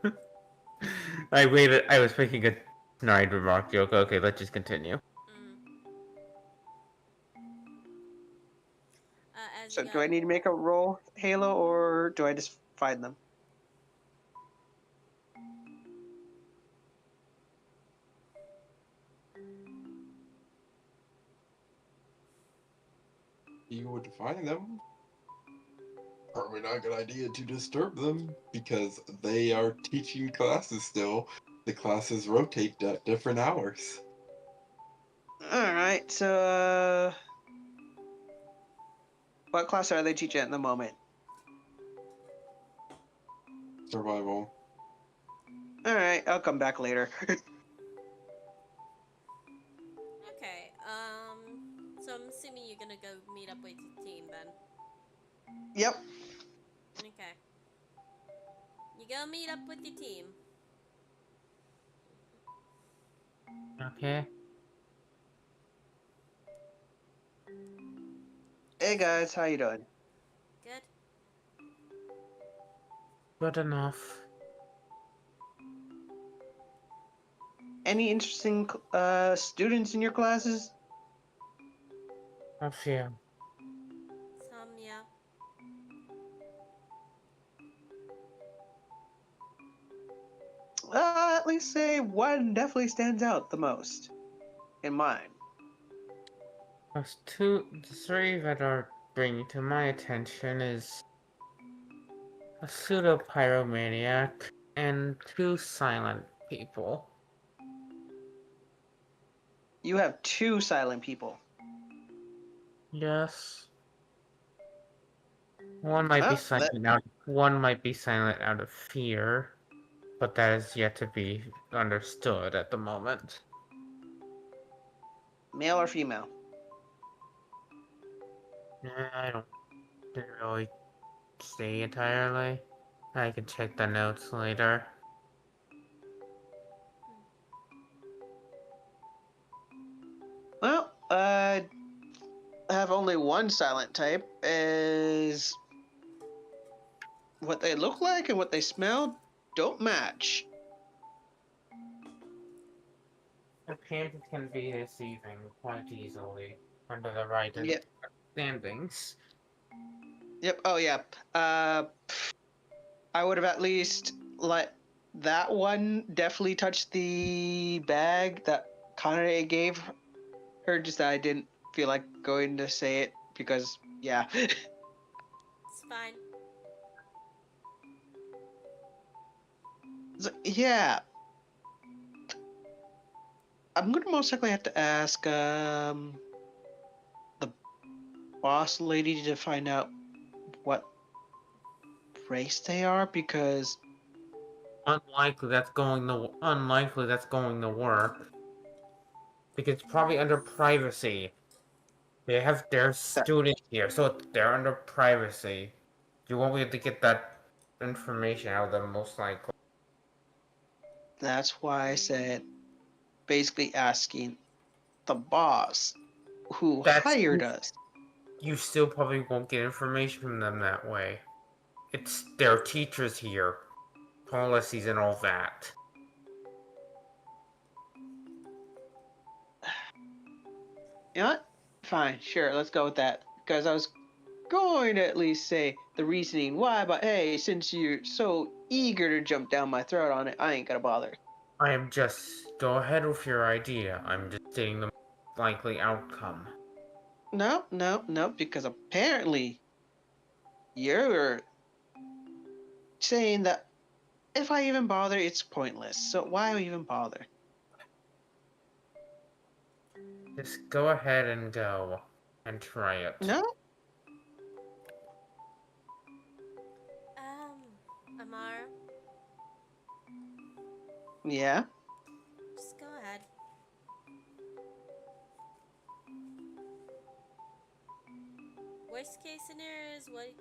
I was making a snide remark joke. Okay, let's just continue. As So you do I need to make a roll, Halo, or do I just find them? You would find them. Probably not a good idea to disturb them, because they are teaching classes still. The classes rotate at different hours. Alright, so what class are they teaching at the moment? Survival. Alright, I'll come back later. assuming you're gonna go meet up with your team then. Yep. Okay. You go meet up with your team. Okay. Hey guys, how you doing? Good. Good enough. Any interesting students in your classes? A few. Some, yeah. At least say one definitely stands out the most. In mine. The three that are bringing to my attention is a pseudo pyromaniac and two silent people. You have two silent people. Yes. One might be Oh, that silent out. One might be silent out of fear, but that is yet to be understood at the moment. male or female? I didn't really say entirely. I can check the notes later. Well, I have only one silent type. Is what they look like and what they smell don't match. Appearances can be deceiving quite easily under the right Yep. standings. Yep. Oh yeah. I would have at least let that one definitely touch the bag that Kanade gave her. Just that I didn't feel like going to say it because yeah. It's fine. So, yeah. I'm gonna most likely have to ask the boss lady to find out what race they are because Unlikely that's going to work. Because it's probably under privacy. They have their that, student here, so they're under privacy. You won't be able to get that information out of them most likely. that's why I said basically asking the boss who That's hired us. You still probably won't get information from them that way. It's their teachers here, policies and all that. You know what? Fine, sure, let's go with that. Because I was going to at least say the reasoning why, but hey, since you're so eager to jump down my throat on it, I ain't gonna bother. I am just go ahead with your idea. I'm just stating the likely outcome. No, no, no, because apparently you're saying that if I even bother, it's pointless. So why even bother? Just go ahead and go and try it. No? Amar, Yeah? just go ahead. Worst case scenario is what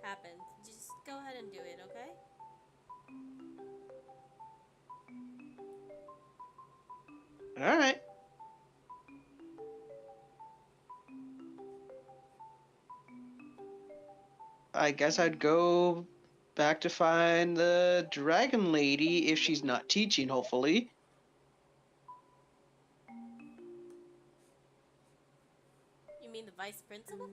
happened. Just go ahead and do it, okay? Alright. I guess I'd go back to find the dragon lady if she's not teaching, hopefully. You mean the vice principal?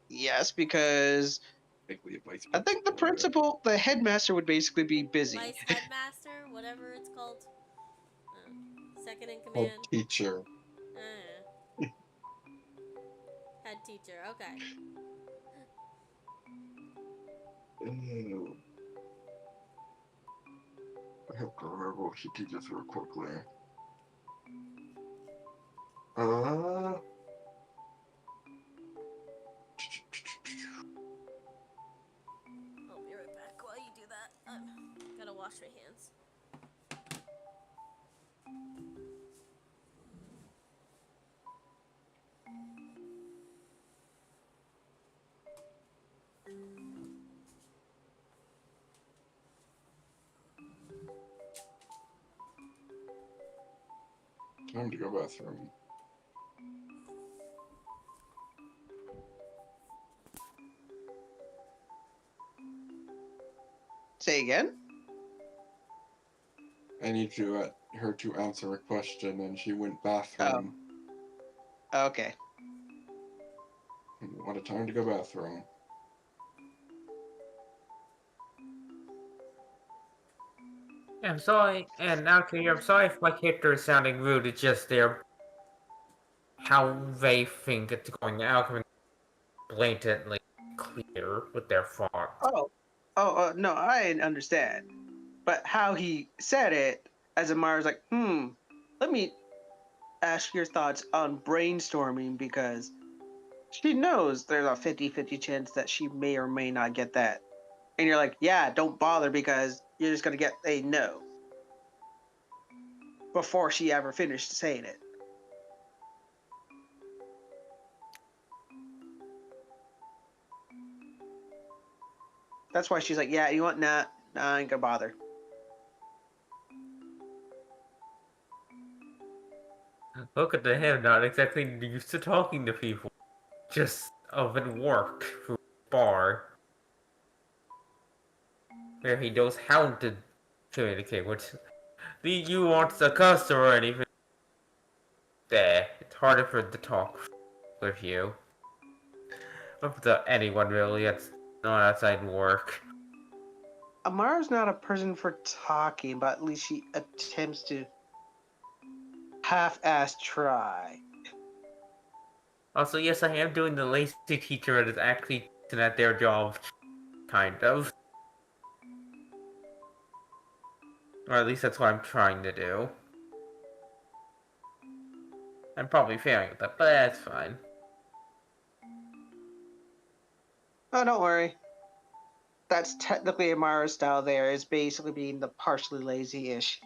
Yes, because I think the principal, the headmaster would basically be busy. Vice headmaster, whatever it's called. Second in Oh, command. teacher. Head teacher, okay. Ew. I have to remember what she teaches real quickly. I'll be right back while you do that. Gotta wash my hands. Time to go bathroom. Say again? I need her to answer a question, and she went bathroom. Okay. What a time to go bathroom. I'm sorry, and actually, I'm sorry if my character is sounding rude. It's just how they think it's going out, coming blatantly clear with their font. No, I understand. But how he said it, as Amara's like, let me ask your thoughts on brainstorming because she knows there's a 50-50 chance that she may or may not get that. And you're like, yeah, don't bother because you're just going to get a no before she ever finished saying it. That's why she's like, yeah, you want nah, I ain't gonna bother. Look at him, not exactly used to talking to people. Just of at work, through a bar. Where he knows how to communicate with you wants a customer or anything. There, it's harder for him to talk with you. Up to anyone really, that's not outside work. Amara's not a person for talking, but at least she attempts to half-ass try. Also, yes, I am doing the lazy teacher that is actually at their job, kind of. Or at least that's what I'm trying to do. I'm probably failing at that, but that's fine. Oh, don't worry. That's technically Amara's style there, is basically being the partially lazy-ish.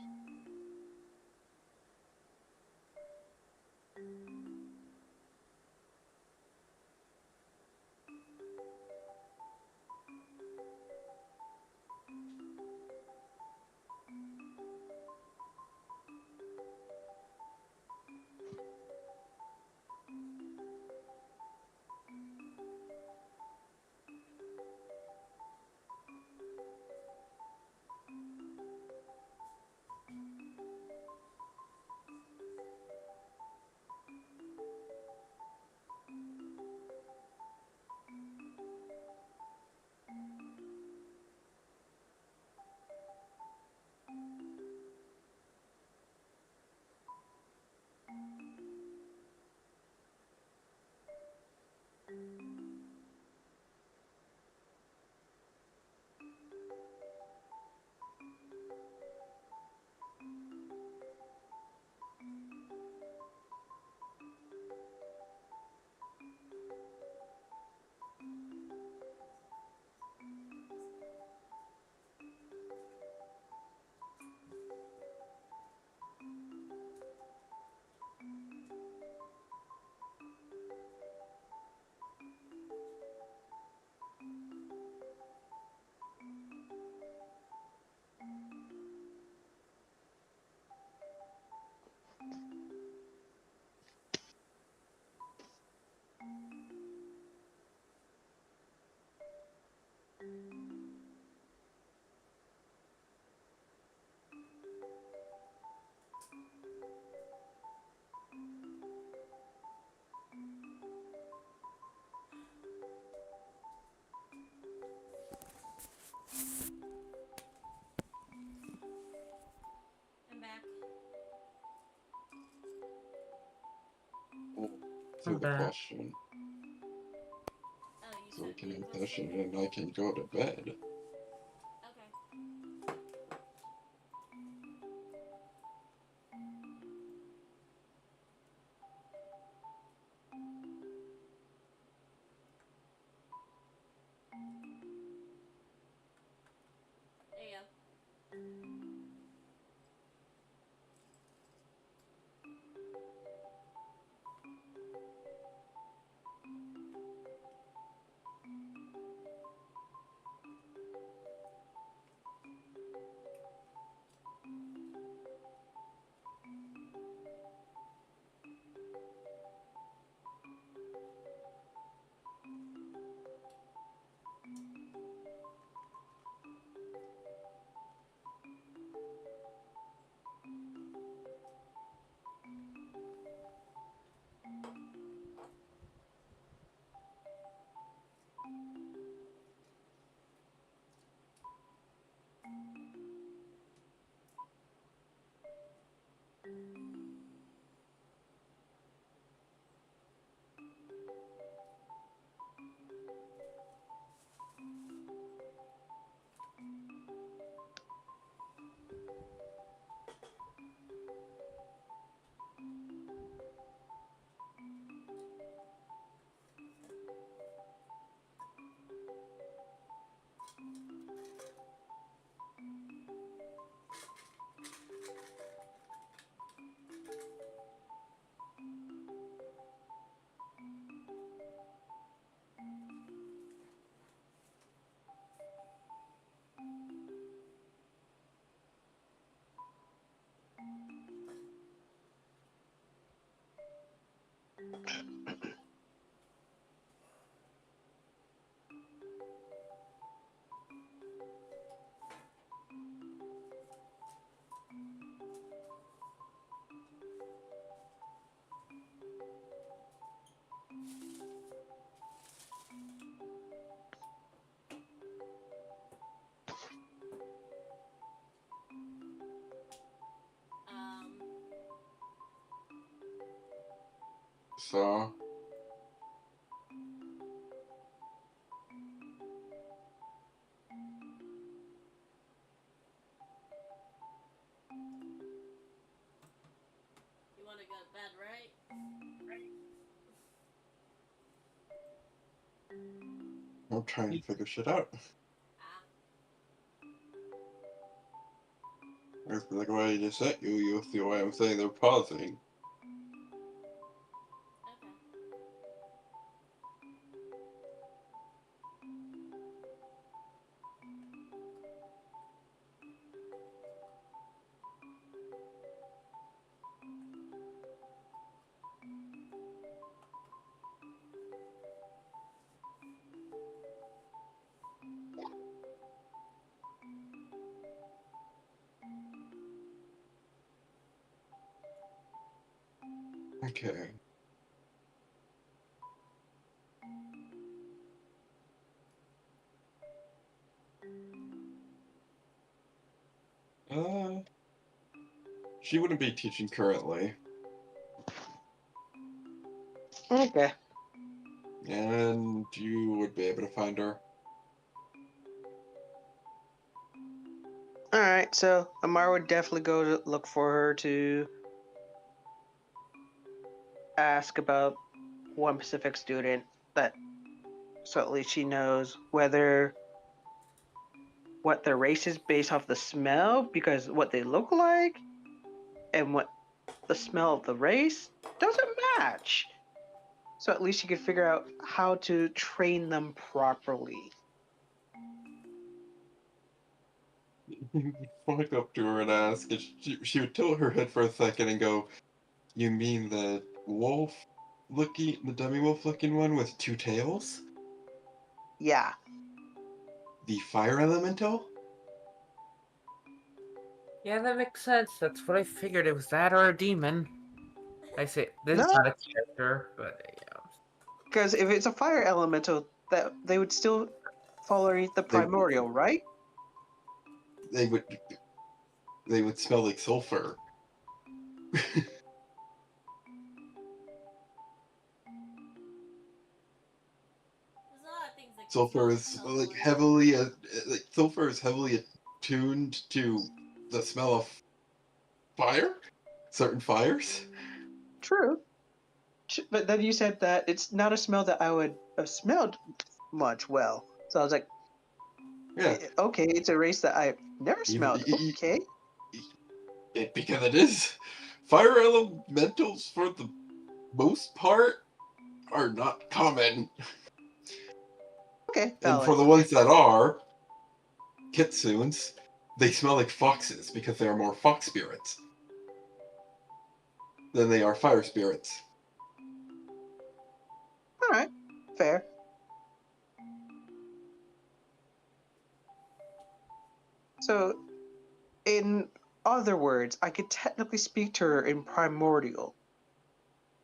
I'm back. To the back. question. Oh, you So we sent can me a end question? session and I can go to bed. Okay. There you go. Um, So, you want to go to bed, right? I'm trying to figure shit out. Ah, Or like the way I just said you'll see why I'm saying they're pausing. okay. Okay. Uh, she wouldn't be teaching currently, Okay. and you would be able to find her. All right. So Amar would definitely go to look for her to ask about one Pacific student that, so at least she knows whether what their race is based off the smell, because what they look like and what the smell of the race doesn't match. So at least you could figure out how to train them properly. You would walk up to her and ask, and she would tilt her head for a second and go, "You mean the the dummy wolf looking one with two tails? Yeah. The fire elemental?" Yeah, that makes sense. That's what I figured. It was that or a demon. I say this is No, not a character, but yeah. because if it's a fire elemental, that they would still follow the They primordial, right? they would they would smell like sulfur. There's a lot of things that can Sulfur smell is so like good. heavily sulfur is heavily attuned to the smell of fire, certain fires. True. But then you said that it's not a smell that I would have smelled much well. So I was like, Yeah, okay, it's a race that I've never even smelled. Okay. because it is fire elementals for the most part are not common, Okay, and valid. for the ones that are kitsunes, they smell like foxes because they are more fox spirits than they are fire spirits. All right, fair. So, in other words, I could technically speak to her in primordial,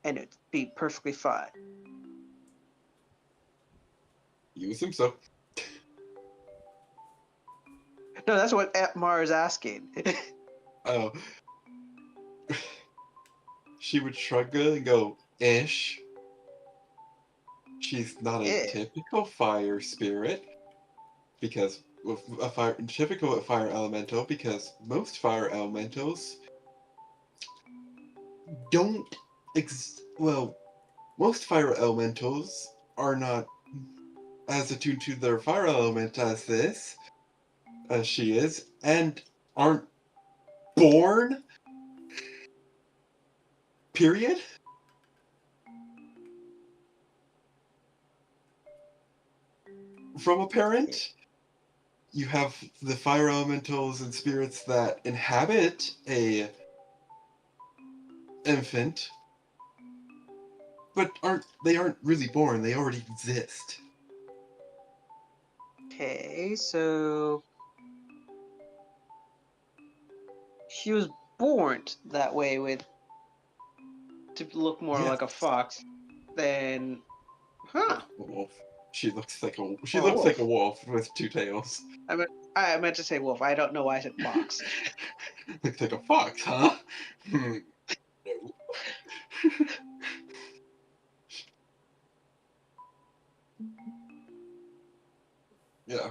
and it'd be perfectly fine. You assume so. No, that's what Atmar is asking. Oh, she would shrug and go, "Ish. She's not a Eh, typical fire spirit because with a fire elemental because most fire elementals don't well, most fire elementals are not as attuned to their fire element as she is, and aren't born. Period. From a parent. You have the fire elementals and spirits that inhabit a infant But aren't really born, they already exist. Okay, so she was born that way with to look more Yeah. like a fox than huh. A wolf. She looks like a Or like a wolf. wolf with two tails. I meant to say wolf. I don't know why I said fox. Looks like a fox, huh? No. Yeah.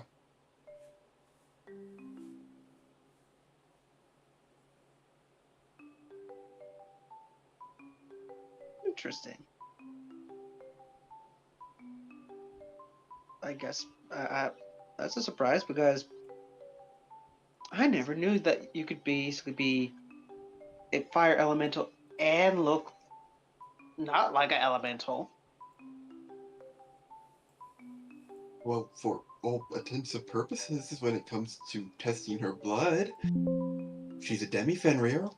Interesting. I guess that's a surprise because I never knew that you could basically be a fire elemental and look not like an elemental. Well, for all intents and purposes, when it comes to testing her blood, she's a demi-Fenrir.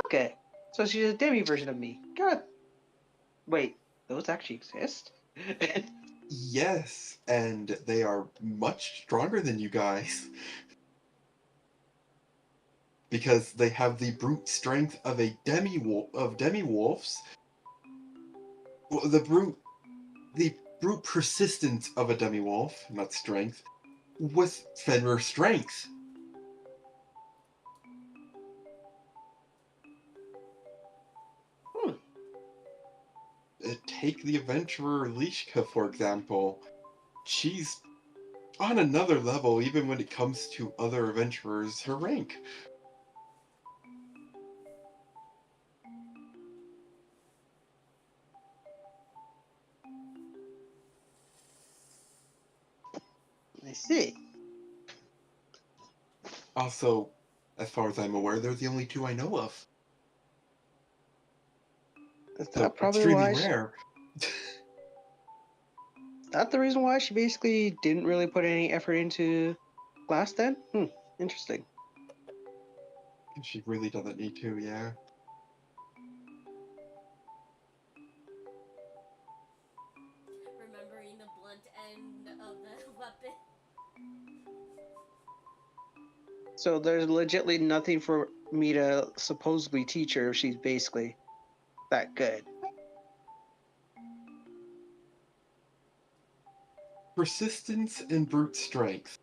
Okay, so she's a demi version of me. God, wait, those actually exist? Yes, and they are much stronger than you guys. Because they have the brute strength of a demi-wolves. Well, the brute persistence of a demi-wolf, not strength, with Fenrir strength. Hmm. Take the adventurer Lishka, for example. She's on another level, even when it comes to other adventurers her rank. I see. Also, as far as I'm aware, they're the only two I know of. Is So that probably extremely why? rare. That the reason why she basically didn't really put any effort into class then? Interesting. She really doesn't need to, yeah. Remembering the blunt end of the weapon. So there's legitly nothing for me to supposedly teach her if she's basically that good. Persistence and brute strength.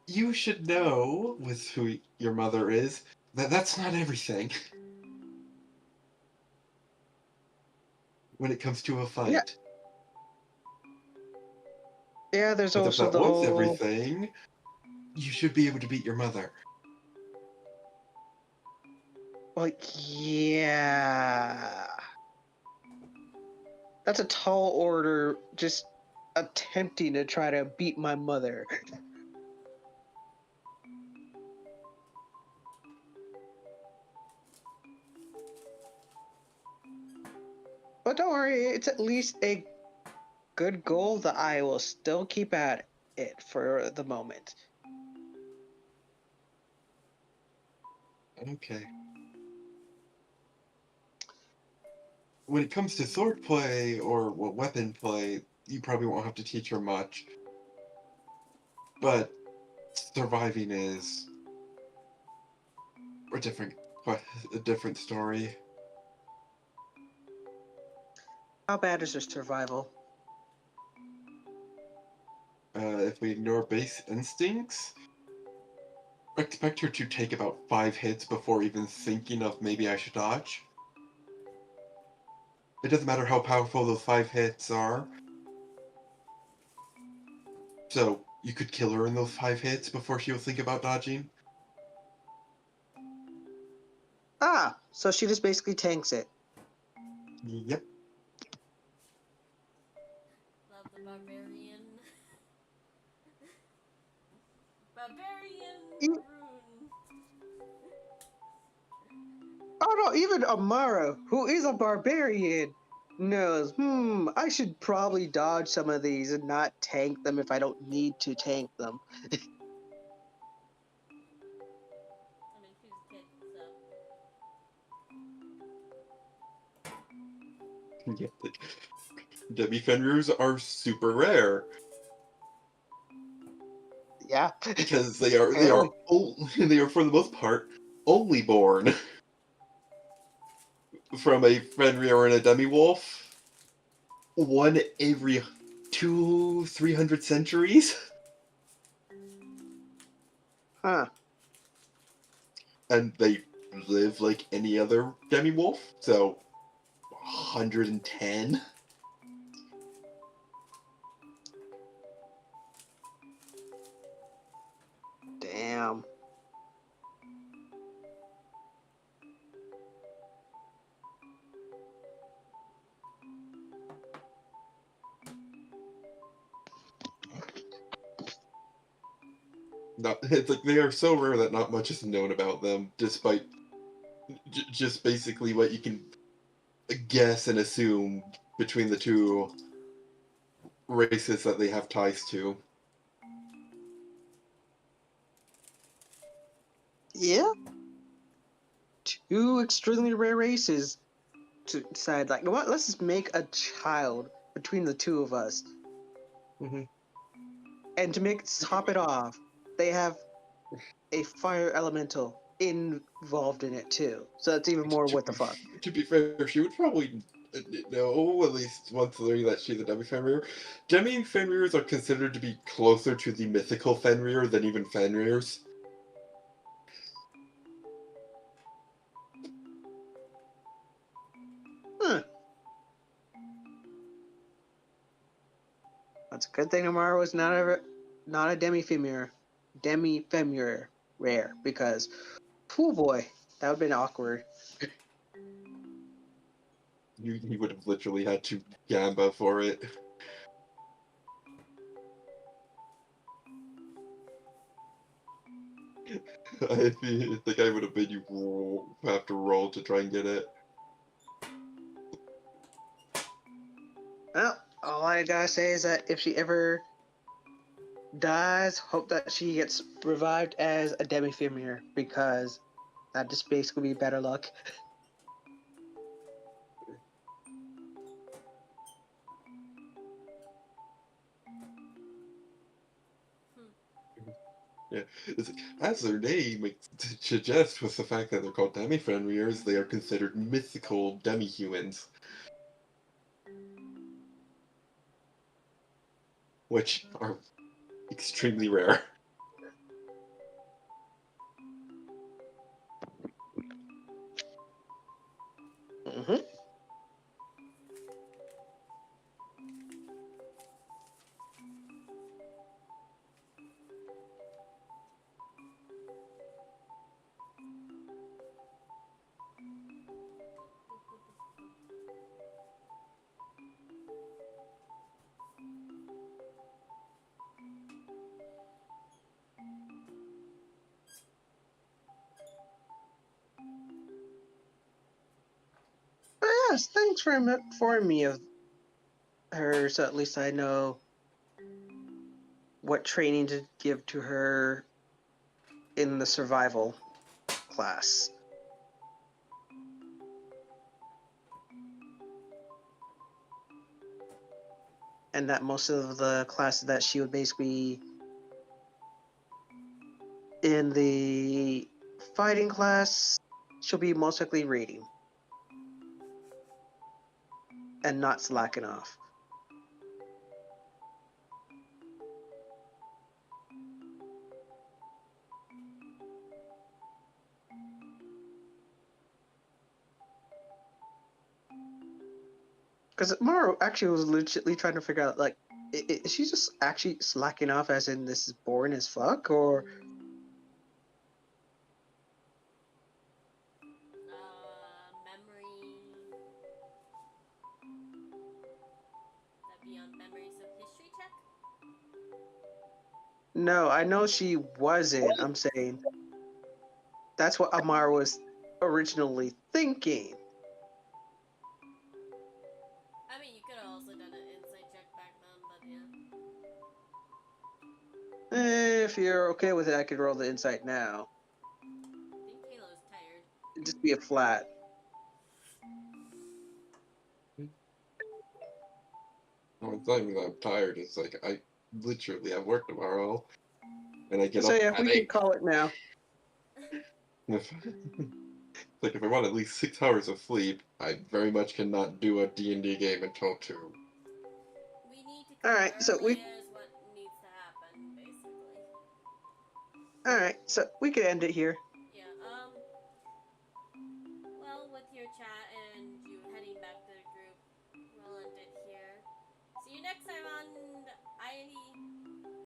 You should know, with who your mother is, that that's not everything. When it comes to a fight. Yeah, there's But if also that the was whole everything, you should be able to beat your mother. like yeah. That's a tall order just attempting to try to beat my mother. But don't worry, it's at least a good goal that I will still keep at it for the moment. Okay. When it comes to sword play or weapon play, you probably won't have to teach her much. But surviving is a different story. How bad is her survival? If we ignore base instincts, expect her to take about 5 hits before even thinking of maybe I should dodge. It doesn't matter how powerful those 5 hits are. So, you could kill her in those 5 hits before she'll think about dodging. Ah, so she just basically tanks it. Yep. Love the barbarian. Barbarian You- rune. Oh no, even Amara, who is a barbarian, knows, I should probably dodge some of these and not tank them if I don't need to tank them. I mean, she's a kid, Yeah, like, Demi-Fenrir's are super rare Yeah. because they are they are for the most part only born from a Fenrir and a Demi-Wolf, one every 300 centuries, Huh. and they live like any other Demi-Wolf, so 110. Damn. Not, it's like they are so rare that not much is known about them, despite just basically what you can guess and assume between the two races that they have ties to. Yeah. Two extremely rare races to decide, like, you know what? Let's just make a child between the two of us. Mhm. And to top it off, they have a fire elemental involved in it too. So that's even more what the fuck. To be fair, she would probably know at least once learning that she's a Demi-Fenrir. Demi-Fenrirs are considered to be closer to the mythical Fenrir than even Fenrirs. Huh. That's a good thing tomorrow is not a demi-femur rare, because oh boy, that would have been awkward. He would have literally had to gamba for it. I think I would have made you have to roll to try and get it. Well, all I gotta say is that if she ever dies, hope that she gets revived as a demi-femur, because that just basically be better luck. Yeah, as their name suggests, with the fact that they're called Demi-Fenrirs, they are considered mythical demi-humans, which are extremely rare. Mm-hmm. But yes, thanks for informing me of her, so at least I know what training to give to her in the survival class. And that most of the classes that she would basically in the fighting class, she'll be most likely reading and not slacking off. Because Maru actually was legitimately trying to figure out, like, is she just actually slacking off, as in this is boring as fuck, or Memory. That be on memories of history check? no? I know she wasn't. I'm saying that's what Amara was originally thinking. I mean, you could have also done an insight check back then, but yeah. If you're okay with it, I could roll the insight now. I think Kayla's tired. It'd just be a flat. Oh, it's not even that I'm tired. It's like I literally have work tomorrow, and I get So up yeah, at we can 8. call it now. Like if I want at least 6 hours of sleep, I very much cannot do a D&D game until 2. We need to come Alright, so early we is what needs to happen, basically. alright, so we could end it here.